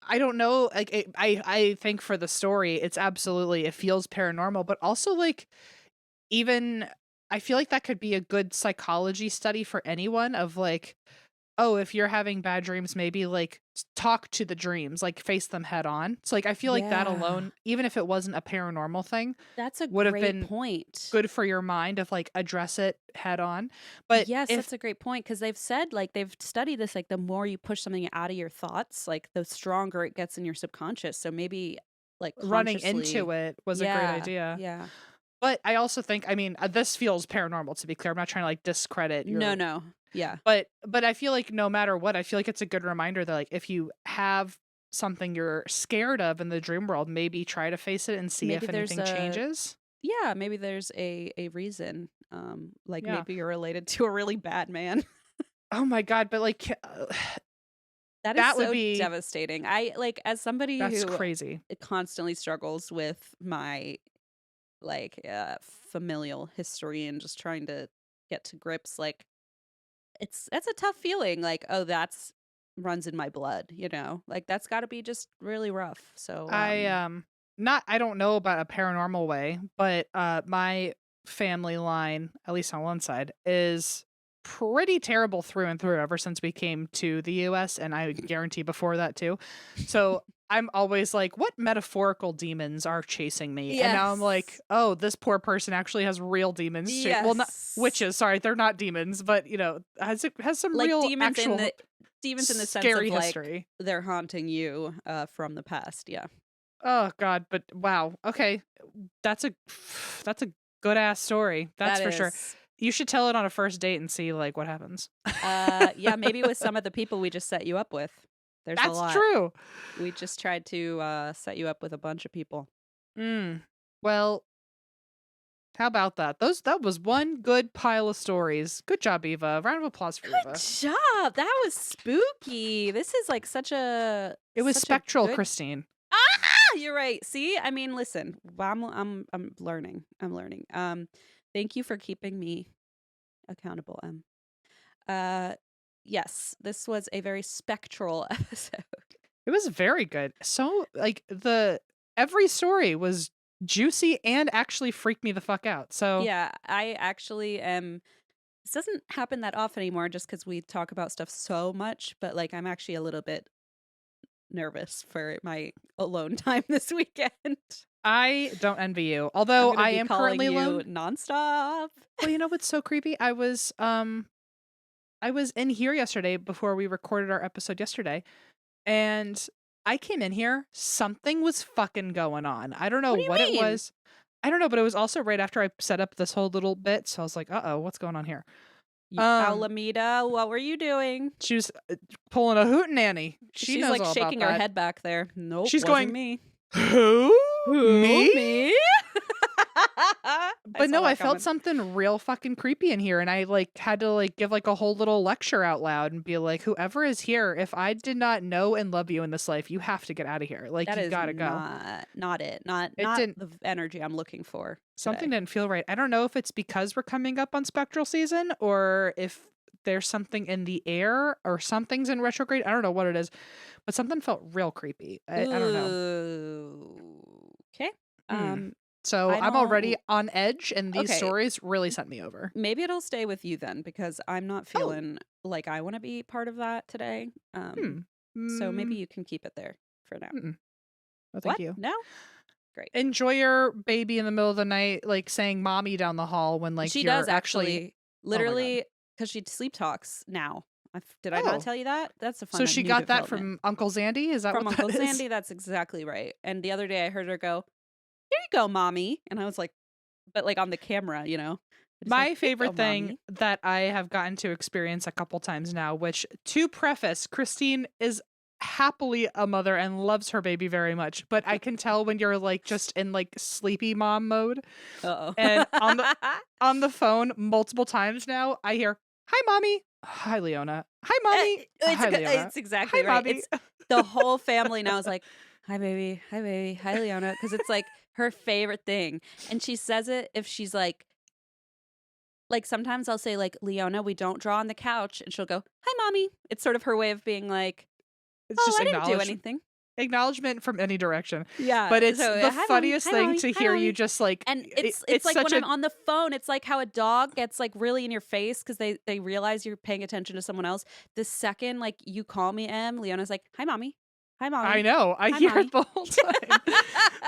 [SPEAKER 2] I don't know, like I think for the story, it's absolutely it feels paranormal, but also like even I feel like that could be a good psychology study for anyone of like, oh, if you're having bad dreams, maybe like talk to the dreams, like face them head on. So like I feel like that
[SPEAKER 1] Yeah.
[SPEAKER 2] alone, even if it wasn't a paranormal thing,
[SPEAKER 1] That's a
[SPEAKER 2] would have
[SPEAKER 1] great
[SPEAKER 2] been
[SPEAKER 1] point.
[SPEAKER 2] good for your mind of like address it head on. But
[SPEAKER 1] Yes,
[SPEAKER 2] if
[SPEAKER 1] that's a great point because they've said like they've studied this like the more you push something out of your thoughts, like the stronger it gets in your subconscious. So maybe like
[SPEAKER 2] running
[SPEAKER 1] consciously.
[SPEAKER 2] into it was a great
[SPEAKER 1] Yeah.
[SPEAKER 2] idea.
[SPEAKER 1] Yeah.
[SPEAKER 2] But I also think, I mean, this feels paranormal to be clear. I'm not trying to like discredit
[SPEAKER 1] No,
[SPEAKER 2] your
[SPEAKER 1] no. Yeah.
[SPEAKER 2] But I feel like no matter what, I feel like it's a good reminder that like if you have something you're scared of in the dream world, maybe try to face it and see
[SPEAKER 1] Maybe
[SPEAKER 2] if
[SPEAKER 1] there's
[SPEAKER 2] anything changes.
[SPEAKER 1] maybe there's a reason. Like
[SPEAKER 2] Yeah.
[SPEAKER 1] maybe you're related to a really bad man.
[SPEAKER 2] Oh my god, but like
[SPEAKER 1] That is
[SPEAKER 2] that would
[SPEAKER 1] so
[SPEAKER 2] be
[SPEAKER 1] devastating. I like as somebody
[SPEAKER 2] that's
[SPEAKER 1] who
[SPEAKER 2] crazy.
[SPEAKER 1] constantly struggles with my like familial history and just trying to get to grips like that's a tough feeling like oh that's runs in my blood, you know? Like that's got to be just really rough. So
[SPEAKER 2] I not I don't know about a paranormal way, but my family line, at least on one side, is pretty terrible through and through ever since we came to the US, and I guarantee before that too. So I'm always like, what metaphorical demons are chasing me? And now I'm like,
[SPEAKER 1] yes.
[SPEAKER 2] oh, this poor person actually has real demons. Well, not
[SPEAKER 1] Yes.
[SPEAKER 2] witches. Sorry, they're not demons, but has some
[SPEAKER 1] Like
[SPEAKER 2] real actual
[SPEAKER 1] demons in the sense of
[SPEAKER 2] scary
[SPEAKER 1] like
[SPEAKER 2] history.
[SPEAKER 1] they're haunting you from the past. Yeah.
[SPEAKER 2] Oh god, but wow. Okay. That's a that's a good ass story. That's
[SPEAKER 1] That
[SPEAKER 2] for sure.
[SPEAKER 1] is.
[SPEAKER 2] You should tell it on a first date and see like what happens.
[SPEAKER 1] Yeah, maybe with some of the people we just set you up with. There's a
[SPEAKER 2] That's
[SPEAKER 1] lot.
[SPEAKER 2] true.
[SPEAKER 1] We just tried to set you up with a bunch of people.
[SPEAKER 2] Mm. Well, how about that? That was one good pile of stories. Good job, Eva. Round of applause for
[SPEAKER 1] Good
[SPEAKER 2] Eva.
[SPEAKER 1] job. That was spooky. This is like
[SPEAKER 2] It was
[SPEAKER 1] such a
[SPEAKER 2] spectral,
[SPEAKER 1] good.
[SPEAKER 2] Christine.
[SPEAKER 1] Ah, you're right. See, I mean, listen. I'm learning. I'm learning. Thank you for keeping me accountable. Uh, yes, this was a very spectral episode.
[SPEAKER 2] It was very good. So like the every story was juicy and actually freaked me the fuck out. So
[SPEAKER 1] Yeah, I actually am. This doesn't happen that often anymore, just because we talk about stuff so much. But like, I'm actually a little bit nervous for my alone time this weekend.
[SPEAKER 2] I don't envy you.
[SPEAKER 1] I'm
[SPEAKER 2] Although
[SPEAKER 1] gonna
[SPEAKER 2] I
[SPEAKER 1] be
[SPEAKER 2] am
[SPEAKER 1] calling
[SPEAKER 2] currently
[SPEAKER 1] you
[SPEAKER 2] alone.
[SPEAKER 1] nonstop.
[SPEAKER 2] Well, you know what's so creepy? I was in here yesterday before we recorded our episode yesterday, and I came in here, something was fucking going on. I don't know
[SPEAKER 1] What do you
[SPEAKER 2] what it
[SPEAKER 1] mean?
[SPEAKER 2] was. I don't know, but it was also right after I set up this whole little bit, so I was like, "Uh-oh, what's going on here?" Um
[SPEAKER 1] Alameda, what were you doing?
[SPEAKER 2] she was pulling a hootenanny. She
[SPEAKER 1] She's
[SPEAKER 2] knows
[SPEAKER 1] like
[SPEAKER 2] all about
[SPEAKER 1] shaking her
[SPEAKER 2] that.
[SPEAKER 1] head back there. Nope,
[SPEAKER 2] She's
[SPEAKER 1] wasn't
[SPEAKER 2] going,
[SPEAKER 1] me.
[SPEAKER 2] "Who?
[SPEAKER 1] Who?
[SPEAKER 2] Me?"
[SPEAKER 1] Me? I
[SPEAKER 2] But
[SPEAKER 1] saw
[SPEAKER 2] no, I
[SPEAKER 1] that
[SPEAKER 2] felt
[SPEAKER 1] coming.
[SPEAKER 2] something real fucking creepy in here, and I like had to like give like a whole little lecture out loud and be like, whoever is here, if I did not know and love you in this life, you have to get out of here. Like
[SPEAKER 1] That
[SPEAKER 2] you
[SPEAKER 1] is
[SPEAKER 2] gotta go.
[SPEAKER 1] not it. Not
[SPEAKER 2] It
[SPEAKER 1] not
[SPEAKER 2] didn't
[SPEAKER 1] the energy I'm looking for
[SPEAKER 2] something
[SPEAKER 1] today.
[SPEAKER 2] didn't feel right. I don't know if it's because we're coming up on spectral season or if there's something in the air or something's in retrograde. I don't know what it is, but something felt real creepy. I don't know.
[SPEAKER 1] Ooh. Okay.
[SPEAKER 2] Hmm.
[SPEAKER 1] Um,
[SPEAKER 2] So
[SPEAKER 1] I
[SPEAKER 2] I'm already
[SPEAKER 1] don't.
[SPEAKER 2] on edge, and these
[SPEAKER 1] Okay,
[SPEAKER 2] stories really sent me over.
[SPEAKER 1] maybe it'll stay with you then because I'm not
[SPEAKER 2] Oh,
[SPEAKER 1] feeling like I want to be part of that today.
[SPEAKER 2] hmm.
[SPEAKER 1] So maybe
[SPEAKER 2] Mm,
[SPEAKER 1] you can keep it there for now.
[SPEAKER 2] mm-mm. No, thank
[SPEAKER 1] What?
[SPEAKER 2] you.
[SPEAKER 1] No? Great.
[SPEAKER 2] Enjoy your baby in the middle of the night, like saying "mommy" down the hall when like
[SPEAKER 1] She
[SPEAKER 2] you're
[SPEAKER 1] does
[SPEAKER 2] actually.
[SPEAKER 1] actually,
[SPEAKER 2] Oh my god.
[SPEAKER 1] literally, because she sleep talks now. Did I not
[SPEAKER 2] Oh,
[SPEAKER 1] tell you that? That's a
[SPEAKER 2] so
[SPEAKER 1] fun
[SPEAKER 2] she
[SPEAKER 1] new
[SPEAKER 2] got that
[SPEAKER 1] development
[SPEAKER 2] from Uncle Zandy? Is that
[SPEAKER 1] from
[SPEAKER 2] what that
[SPEAKER 1] Uncle
[SPEAKER 2] is?
[SPEAKER 1] Sandy. That's exactly right. And the other day I heard her go, "Here you go, mommy," and I was like, but like on the camera, you know, I just like,
[SPEAKER 2] My
[SPEAKER 1] "Here you go,
[SPEAKER 2] favorite thing
[SPEAKER 1] mommy."
[SPEAKER 2] that I have gotten to experience a couple times now, which to preface, Christine is happily a mother and loves her baby very much, but I can tell when you're like just in like sleepy mom mode.
[SPEAKER 1] Uh
[SPEAKER 2] And
[SPEAKER 1] oh.
[SPEAKER 2] on the phone multiple times now, I hear, "Hi mommy." "Hi Leona." "Hi mommy." "Hi Leona."
[SPEAKER 1] It's exactly
[SPEAKER 2] "Hi
[SPEAKER 1] right.
[SPEAKER 2] mommy."
[SPEAKER 1] It's the whole family now is like, "Hi, baby. Hi, baby. Hi, Leona," because it's like her favorite thing. And she says it if she's like sometimes I'll say like, "Leona, we don't draw on the couch," and she'll go, "Hi, mommy." It's sort of her way of being like,
[SPEAKER 2] It's
[SPEAKER 1] "Oh,
[SPEAKER 2] just
[SPEAKER 1] I didn't do anything."
[SPEAKER 2] acknowledgement from any direction.
[SPEAKER 1] Yeah.
[SPEAKER 2] But it's
[SPEAKER 1] So
[SPEAKER 2] the
[SPEAKER 1] hi, mommy.
[SPEAKER 2] funniest
[SPEAKER 1] Hi,
[SPEAKER 2] thing
[SPEAKER 1] mommy.
[SPEAKER 2] to
[SPEAKER 1] Hi,
[SPEAKER 2] hear you
[SPEAKER 1] mommy.
[SPEAKER 2] just like
[SPEAKER 1] And it's
[SPEAKER 2] it's
[SPEAKER 1] like
[SPEAKER 2] such
[SPEAKER 1] when
[SPEAKER 2] a
[SPEAKER 1] I'm on the phone, it's like how a dog gets like really in your face because they realize you're paying attention to someone else. The second like you call me M, Leona's like, "Hi, mommy. Hi,
[SPEAKER 2] I
[SPEAKER 1] mommy.
[SPEAKER 2] know. I
[SPEAKER 1] Hi,
[SPEAKER 2] hear it
[SPEAKER 1] mommy."
[SPEAKER 2] the whole time.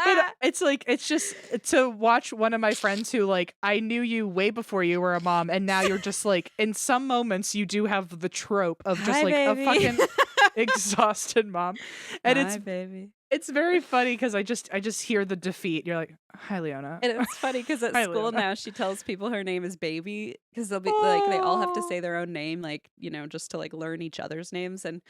[SPEAKER 2] But it's like it's just to watch one of my friends who like I knew you way before you were a mom and now you're just like in some moments you do have the trope of just
[SPEAKER 1] Hi,
[SPEAKER 2] like a
[SPEAKER 1] baby.
[SPEAKER 2] fucking exhausted mom. And
[SPEAKER 1] Hi, baby.
[SPEAKER 2] It's very funny because I just hear the defeat. You're like, hi, Leona.
[SPEAKER 1] And it's funny because at
[SPEAKER 2] Hi,
[SPEAKER 1] school
[SPEAKER 2] Leona.
[SPEAKER 1] now she tells people her name is Baby because they'll be like they all have to
[SPEAKER 2] Oh.
[SPEAKER 1] say their own name, like, just to like learn each other's names. And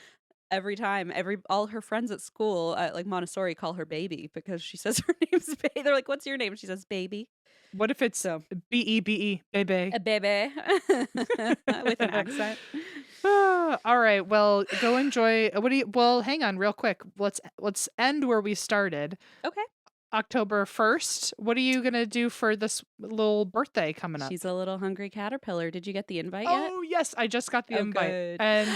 [SPEAKER 1] every time, all her friends at school, like Montessori, call her Baby because she says her name's Baby. They're like, "What's your name?" She says Baby.
[SPEAKER 2] What if it's
[SPEAKER 1] So
[SPEAKER 2] B-E-B-E, baby?
[SPEAKER 1] a baby with an accent.
[SPEAKER 2] All right. Well, go enjoy. What do you? Well, hang on, real quick. Let's end where we started.
[SPEAKER 1] Okay.
[SPEAKER 2] October 1st. What are you gonna do for this little birthday coming up?
[SPEAKER 1] She's a little hungry caterpillar. Did you get the invite yet?
[SPEAKER 2] Oh yes, I just got the
[SPEAKER 1] Oh,
[SPEAKER 2] invite,
[SPEAKER 1] good.
[SPEAKER 2] and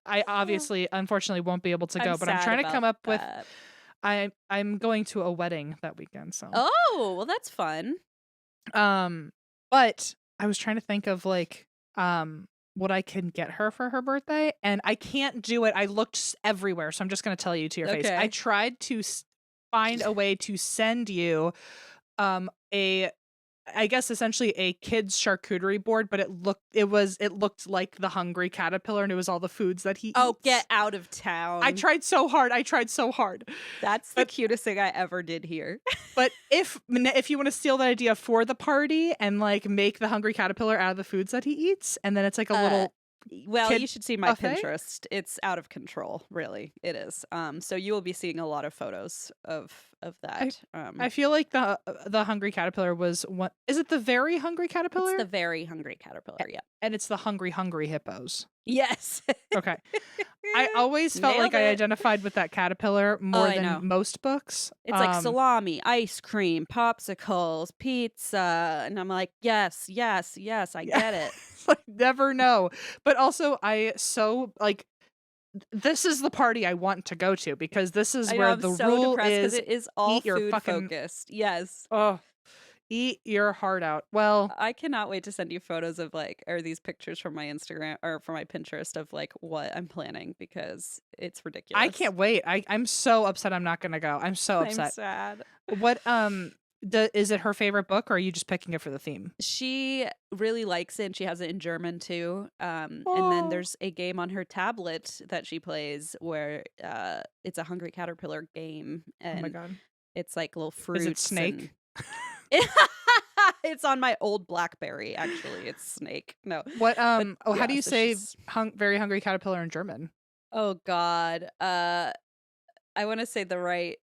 [SPEAKER 2] I obviously, unfortunately, won't be able to
[SPEAKER 1] I'm
[SPEAKER 2] go. But I'm
[SPEAKER 1] sad
[SPEAKER 2] trying to
[SPEAKER 1] about
[SPEAKER 2] come up with.
[SPEAKER 1] that.
[SPEAKER 2] I'm going to a wedding that weekend, so.
[SPEAKER 1] Oh, well, that's fun.
[SPEAKER 2] But I was trying to think of like what I can get her for her birthday, and I can't do it. I looked everywhere, so I'm just going to tell you to your face. I
[SPEAKER 1] Okay.
[SPEAKER 2] tried to find a way to send you a I guess essentially a kids charcuterie board, but it looked like the hungry caterpillar, and it was all the foods that he
[SPEAKER 1] Oh, get
[SPEAKER 2] eats.
[SPEAKER 1] out of town.
[SPEAKER 2] I tried so hard.
[SPEAKER 1] That's the
[SPEAKER 2] But
[SPEAKER 1] cutest thing I ever did here.
[SPEAKER 2] But if you want to steal that idea for the party and like make the hungry caterpillar out of the foods that he eats, and then it's like a little
[SPEAKER 1] Well,
[SPEAKER 2] kid
[SPEAKER 1] you should see my
[SPEAKER 2] buffet?
[SPEAKER 1] Pinterest. It's out of control, really. It is. So you will be seeing a lot of photos of that.
[SPEAKER 2] I feel like the hungry caterpillar was one. Is it the very hungry
[SPEAKER 1] It's
[SPEAKER 2] caterpillar?
[SPEAKER 1] the very hungry caterpillar. Yeah.
[SPEAKER 2] And it's the hungry hippos.
[SPEAKER 1] Yes.
[SPEAKER 2] Okay. I always felt
[SPEAKER 1] Nailed
[SPEAKER 2] like I
[SPEAKER 1] it.
[SPEAKER 2] identified with that caterpillar more
[SPEAKER 1] I
[SPEAKER 2] than
[SPEAKER 1] know.
[SPEAKER 2] most books.
[SPEAKER 1] It's like salami, ice cream, popsicles, pizza, and I'm like, yes, yes, yes, I get it.
[SPEAKER 2] Like never know. But also this is the party I want to go to because this is
[SPEAKER 1] I know,
[SPEAKER 2] where
[SPEAKER 1] I'm
[SPEAKER 2] the
[SPEAKER 1] so
[SPEAKER 2] rule
[SPEAKER 1] depressed because
[SPEAKER 2] is
[SPEAKER 1] it is all
[SPEAKER 2] eat your
[SPEAKER 1] food
[SPEAKER 2] fucking
[SPEAKER 1] focused. Yes.
[SPEAKER 2] oh, eat your heart out. Well,
[SPEAKER 1] I cannot wait to send you photos of or these pictures from my Instagram or from my Pinterest of like what I'm planning because it's ridiculous.
[SPEAKER 2] I can't wait. I'm so upset I'm not gonna go. I'm so
[SPEAKER 1] I'm
[SPEAKER 2] upset.
[SPEAKER 1] sad.
[SPEAKER 2] What is it her favorite book or are you just picking it for the theme?
[SPEAKER 1] She really likes it and she has it in German too. And
[SPEAKER 2] Oh.
[SPEAKER 1] then there's a game on her tablet that she plays where it's a Hungry Caterpillar game
[SPEAKER 2] Oh my
[SPEAKER 1] and
[SPEAKER 2] god.
[SPEAKER 1] it's like little fruits.
[SPEAKER 2] Is it Snake?
[SPEAKER 1] It's on my old BlackBerry, actually. It's Snake. No.
[SPEAKER 2] What
[SPEAKER 1] But
[SPEAKER 2] how
[SPEAKER 1] yeah,
[SPEAKER 2] do you
[SPEAKER 1] so
[SPEAKER 2] say
[SPEAKER 1] she's
[SPEAKER 2] very hungry caterpillar in German?
[SPEAKER 1] oh God. I want to say the right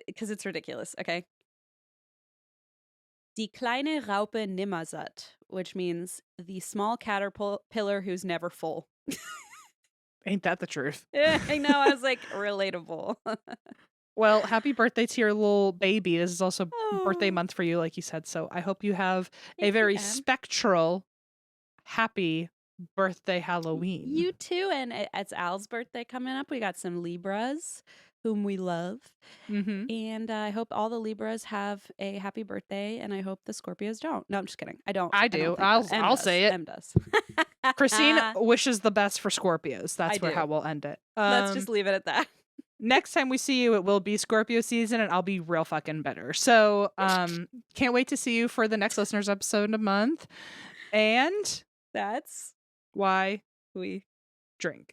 [SPEAKER 1] because it's ridiculous. Okay. Die kleine Raupe nimmersatt, which means the small caterpillar who's never full.
[SPEAKER 2] Ain't that the truth?
[SPEAKER 1] Yeah, I know. I was like, relatable.
[SPEAKER 2] Well, happy birthday to your little baby. This is also birthday
[SPEAKER 1] Oh,
[SPEAKER 2] month for you, like you said. So I hope you have a
[SPEAKER 1] thank you,
[SPEAKER 2] very
[SPEAKER 1] Em.
[SPEAKER 2] spectral, happy birthday Halloween.
[SPEAKER 1] You too. And it's Al's birthday coming up. We got some Libras whom we love.
[SPEAKER 2] Mm-hmm.
[SPEAKER 1] And I hope all the Libras have a happy birthday. And I hope the Scorpios don't. No, I'm just kidding. I don't.
[SPEAKER 2] I
[SPEAKER 1] I don't
[SPEAKER 2] do.
[SPEAKER 1] think that. Em
[SPEAKER 2] I'll
[SPEAKER 1] does.
[SPEAKER 2] say it.
[SPEAKER 1] Em does.
[SPEAKER 2] Christine wishes the best for Scorpios. That's
[SPEAKER 1] I
[SPEAKER 2] how
[SPEAKER 1] do.
[SPEAKER 2] we'll end it.
[SPEAKER 1] Let's just leave it at that.
[SPEAKER 2] Next time we see you, it will be Scorpio season, and I'll be real fucking bitter. So, can't wait to see you for the next listeners episode in a month. And
[SPEAKER 1] That's
[SPEAKER 2] why
[SPEAKER 1] we
[SPEAKER 2] drink.